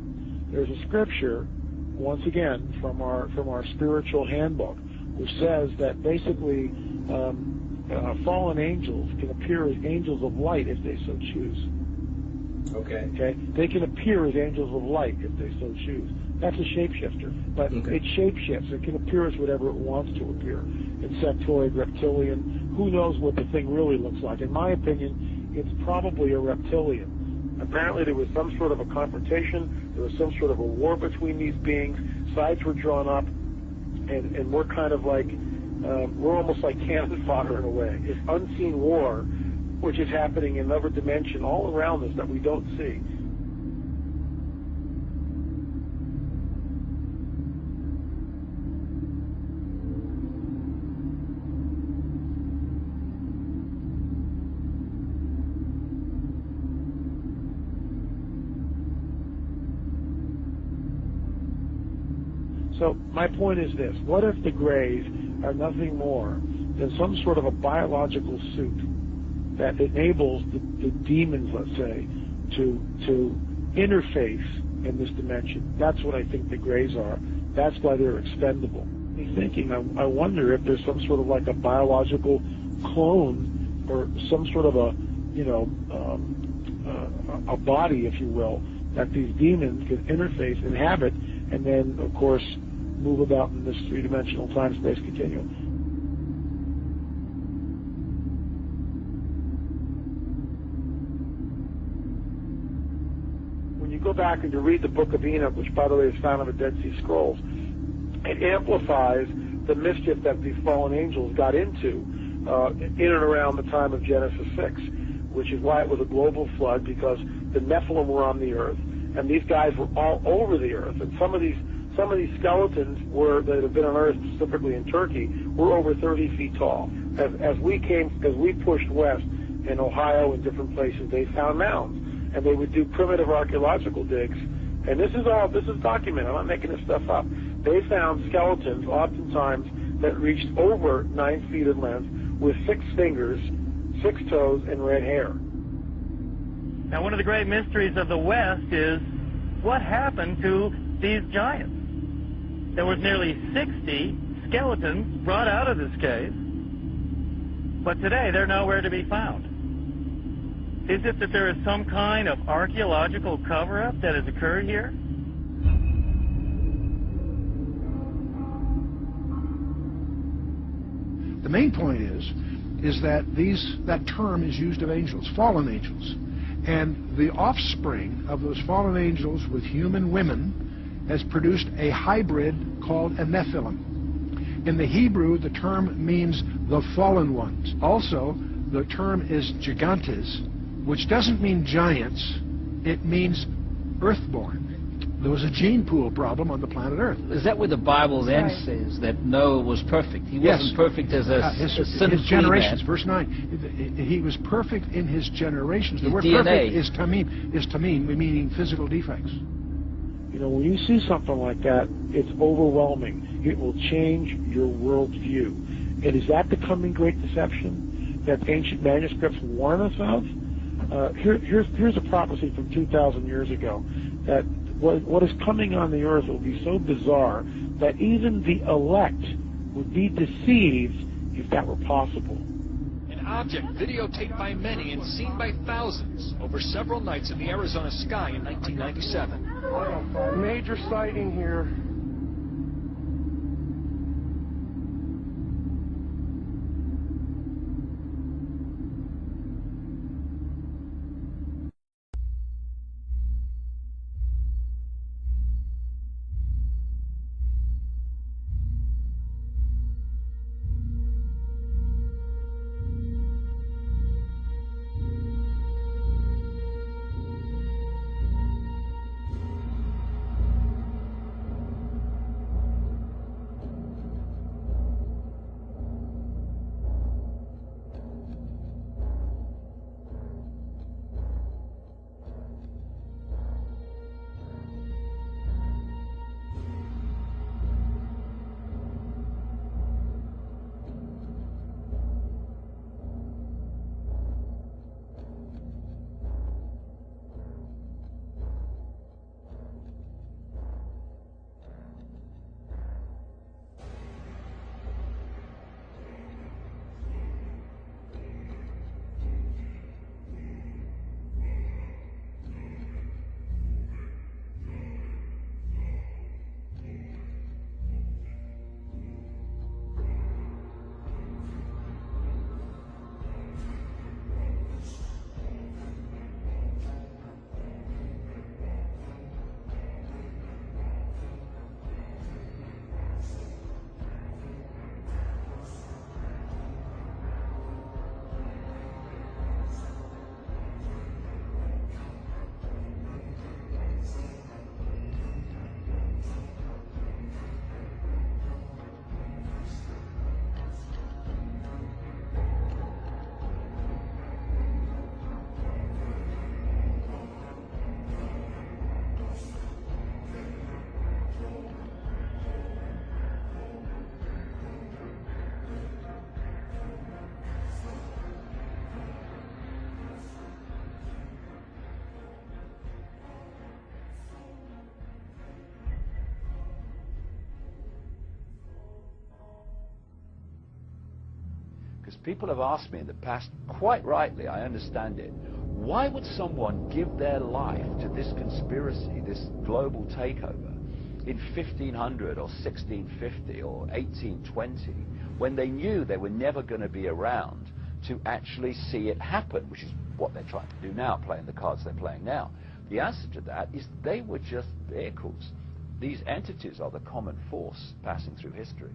There's a scripture, once again, from our spiritual handbook, which says that basically fallen angels can appear as angels of light if they so choose. Okay. They can appear as angels of light if they so choose. That's a shapeshifter, but it shapeshifts. It can appear as whatever it wants to appear. Insectoid, reptilian, who knows what the thing really looks like. In my opinion, it's probably a reptilian. Apparently there was some sort of a confrontation, there was some sort of a war between these beings, sides were drawn up, and we're kind of like, we're almost like cannon fodder in a way. It's unseen war, which is happening in another dimension all around us that we don't see. So my point is this: what if the grays are nothing more than some sort of a biological suit that enables the demons, let's say, to interface in this dimension? That's what I think the grays are. That's why they're expendable. I'm thinking, I wonder if there's some sort of like a biological clone or some sort of a body, if you will, that these demons can interface, inhabit, and then, of course, move about in this three-dimensional time-space continuum. When you go back and you read the Book of Enoch, which, by the way, is found in the Dead Sea Scrolls, it amplifies the mischief that these fallen angels got into in and around the time of Genesis 6, which is why it was a global flood, because the Nephilim were on the earth, and these guys were all over the earth, and some of some of these skeletons that have been unearthed specifically in Turkey were over 30 feet tall. As we pushed west in Ohio and different places, they found mounds, and they would do primitive archaeological digs. And this is documented. I'm not making this stuff up. They found skeletons, oftentimes, that reached over 9 feet in length, with 6 fingers, 6 toes, and red hair. Now, one of the great mysteries of the West is what happened to these giants. There was nearly 60 skeletons brought out of this cave, but today they're nowhere to be found. Is it that there is some kind of archaeological cover-up that has occurred here? The main point is that that term is used of angels, fallen angels. And the offspring of those fallen angels with human women has produced a hybrid called a Nephilim. In the Hebrew, the term means the fallen ones. Also, the term is gigantes, which doesn't mean giants, it means earthborn. There was a gene pool problem on the planet Earth. Is that where the Bible then says that Noah was perfect? He wasn't perfect as his generations. Verse 9. He was perfect in his generations. The word perfect is tamim, meaning physical defects. You know, when you see something like that, it's overwhelming. It will change your worldview. And is that the coming great deception that ancient manuscripts warn us of? Here's a prophecy from 2,000 years ago, that what is coming on the earth will be so bizarre that even the elect would be deceived if that were possible. An object videotaped by many and seen by thousands over several nights in the Arizona sky in 1997. Major sighting here. Because people have asked me in the past, quite rightly, I understand it, why would someone give their life to this conspiracy, this global takeover, in 1500 or 1650 or 1820, when they knew they were never going to be around to actually see it happen, which is what they're trying to do now, playing the cards they're playing now? The answer to that is they were just vehicles. These entities are the common force passing through history.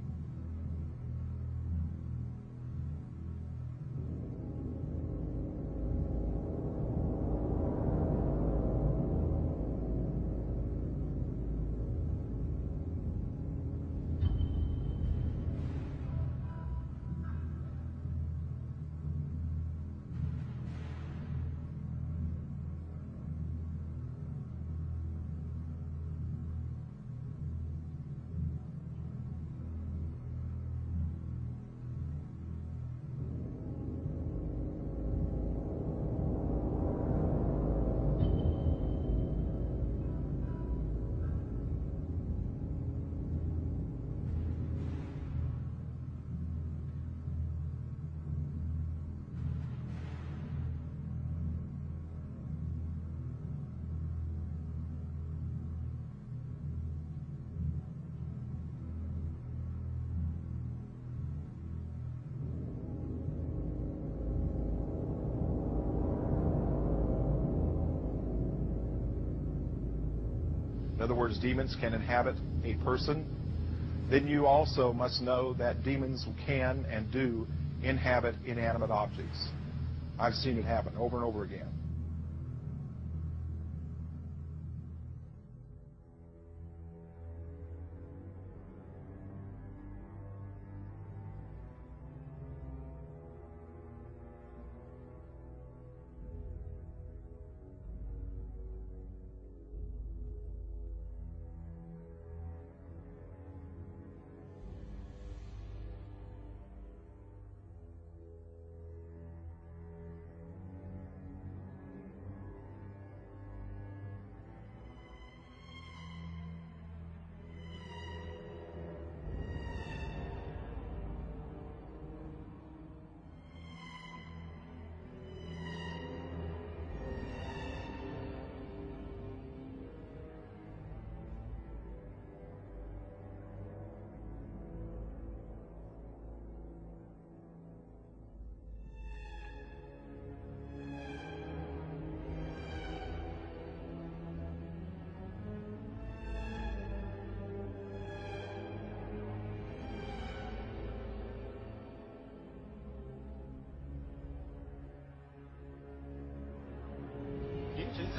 other words, demons can inhabit a person, then you also must know that demons can and do inhabit inanimate objects. I've seen it happen over and over again.3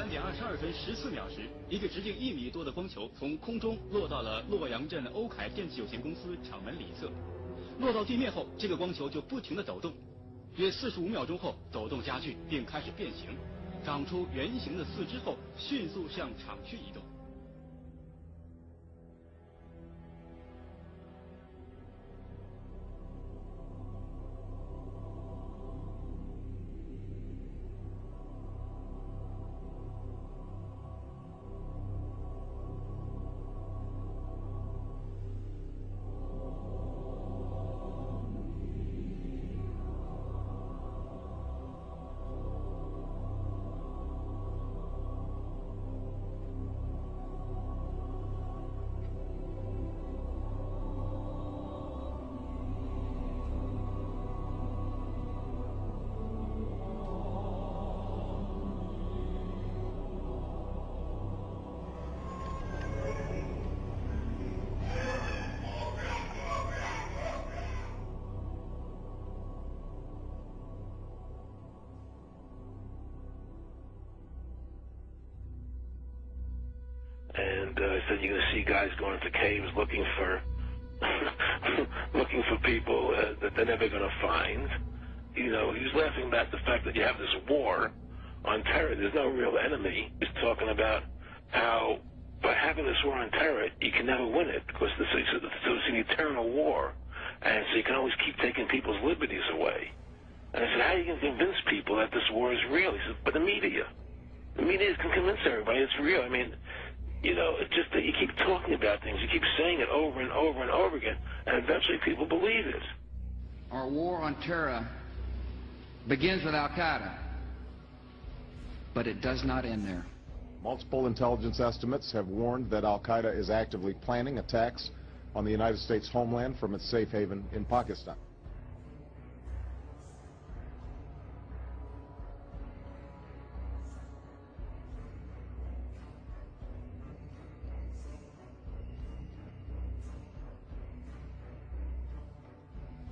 点22分14秒时，一个直径1米多的光球从空中落到了洛阳镇欧凯电器有限公司厂门里侧。落到地面后，这个光球就不停地抖动，约45秒钟后，抖动加剧并开始变形，长出圆形的四肢后，迅速向厂区移动。And said you're going to see guys going into caves looking for people that they're never going to find. You know, he was laughing about the fact that you have this war on terror. There's no real enemy. He's talking about how by having this war on terror, you can never win it because it's an eternal war, and so you can always keep taking people's liberties away. And I said, how are you going to convince people that this war is real? He said, but the media can convince everybody it's real. I mean, you know, it's just that you keep talking about things, you keep saying it over and over and over again, and eventually people believe it. Our war on terror begins with Al-Qaeda, but it does not end there. Multiple intelligence estimates have warned that Al-Qaeda is actively planning attacks on the United States homeland from its safe haven in Pakistan.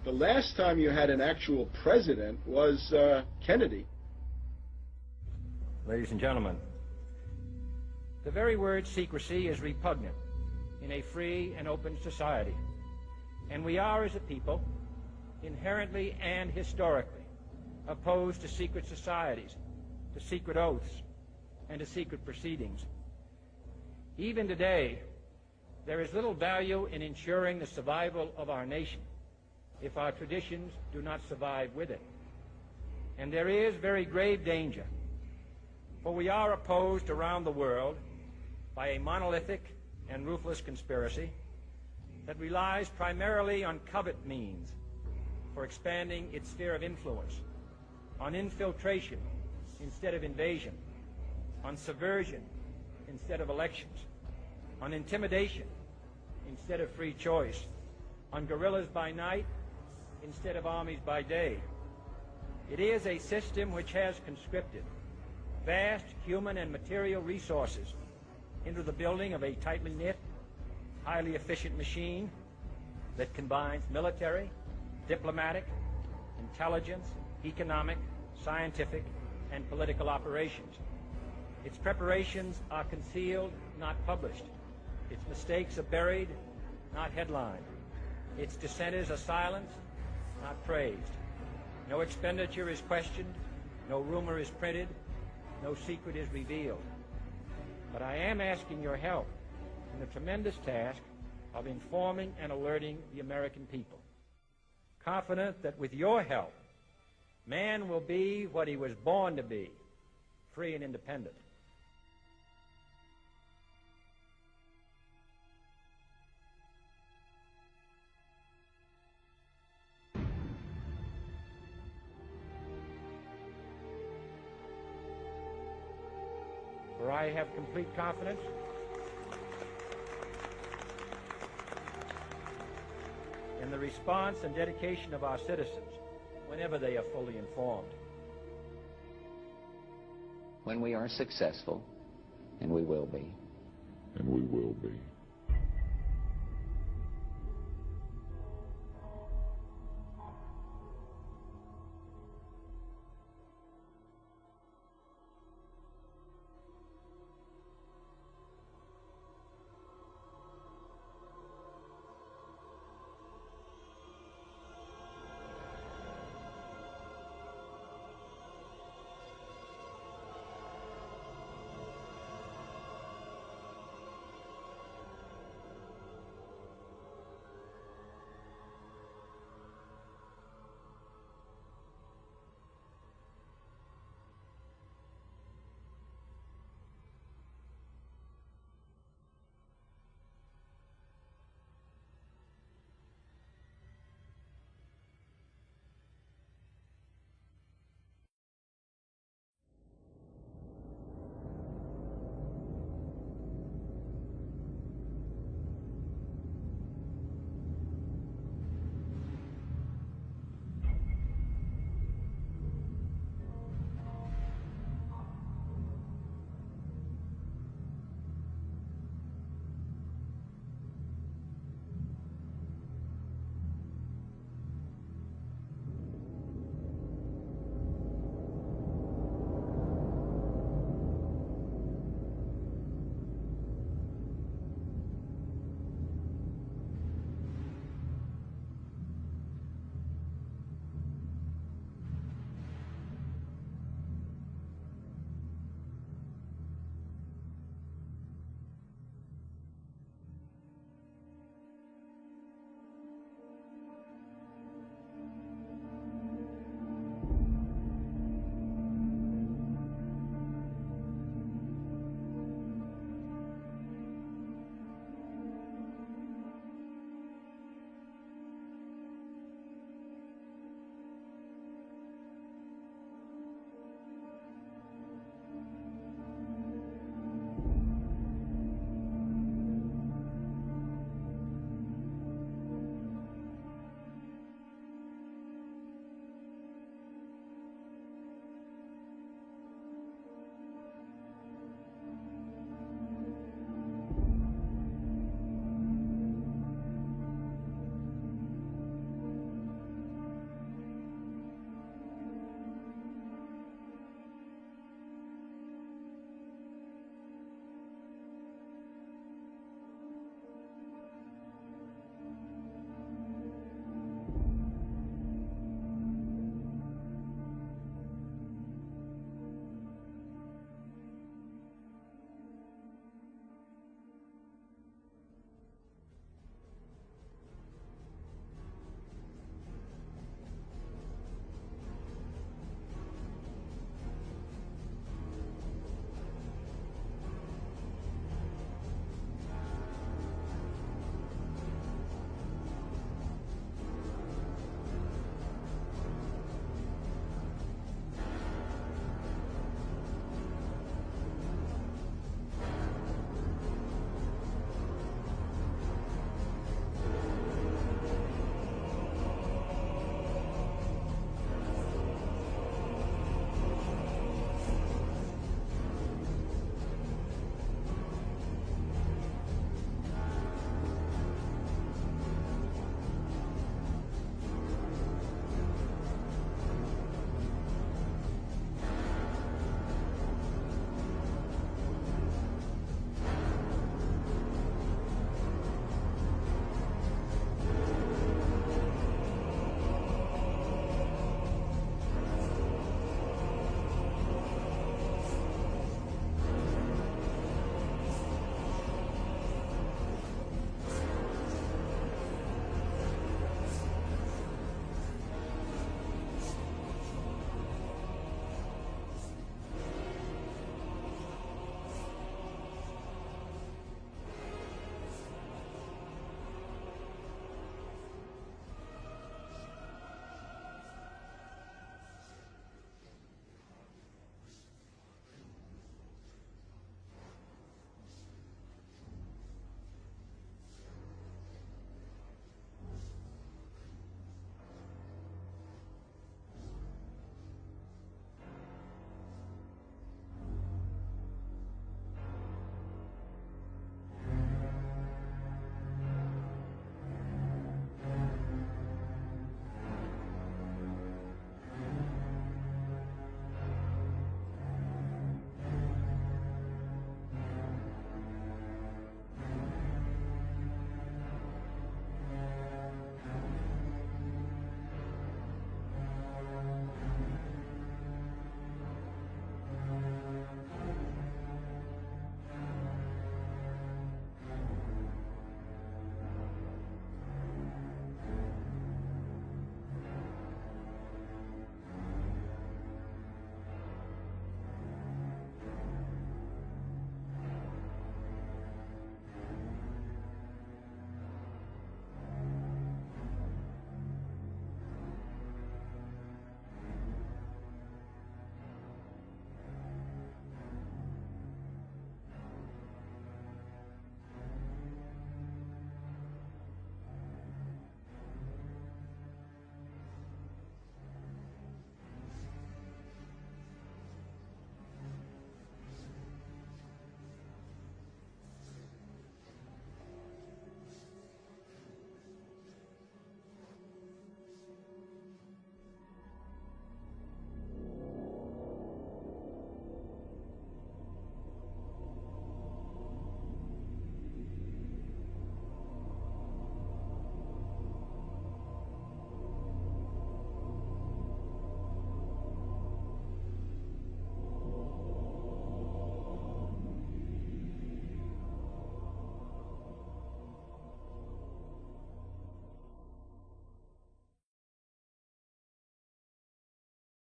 The last time you had an actual president was Kennedy. Ladies and gentlemen, the very word secrecy is repugnant in a free and open society. And we are, as a people, inherently and historically opposed to secret societies, to secret oaths, and to secret proceedings. Even today, there is little value in ensuring the survival of our nation if our traditions do not survive with it. And there is very grave danger, for we are opposed around the world by a monolithic and ruthless conspiracy that relies primarily on covert means for expanding its sphere of influence, on infiltration instead of invasion, on subversion instead of elections, on intimidation instead of free choice, on guerrillas by night instead of armies by day. It is a system which has conscripted vast human and material resources into the building of a tightly knit, highly efficient machine that combines military, diplomatic, intelligence, economic, scientific, and political operations. Its preparations are concealed, not published. Its mistakes are buried, not headlined. Its dissenters are silenced, not praised. No expenditure is questioned, no rumor is printed, no secret is revealed. But I am asking your help in the tremendous task of informing and alerting the American people. Confident that with your help, man will be what he was born to be, free and independent. For I have complete confidence in the response and dedication of our citizens whenever they are fully informed. When we are successful, and we will be. And we will be.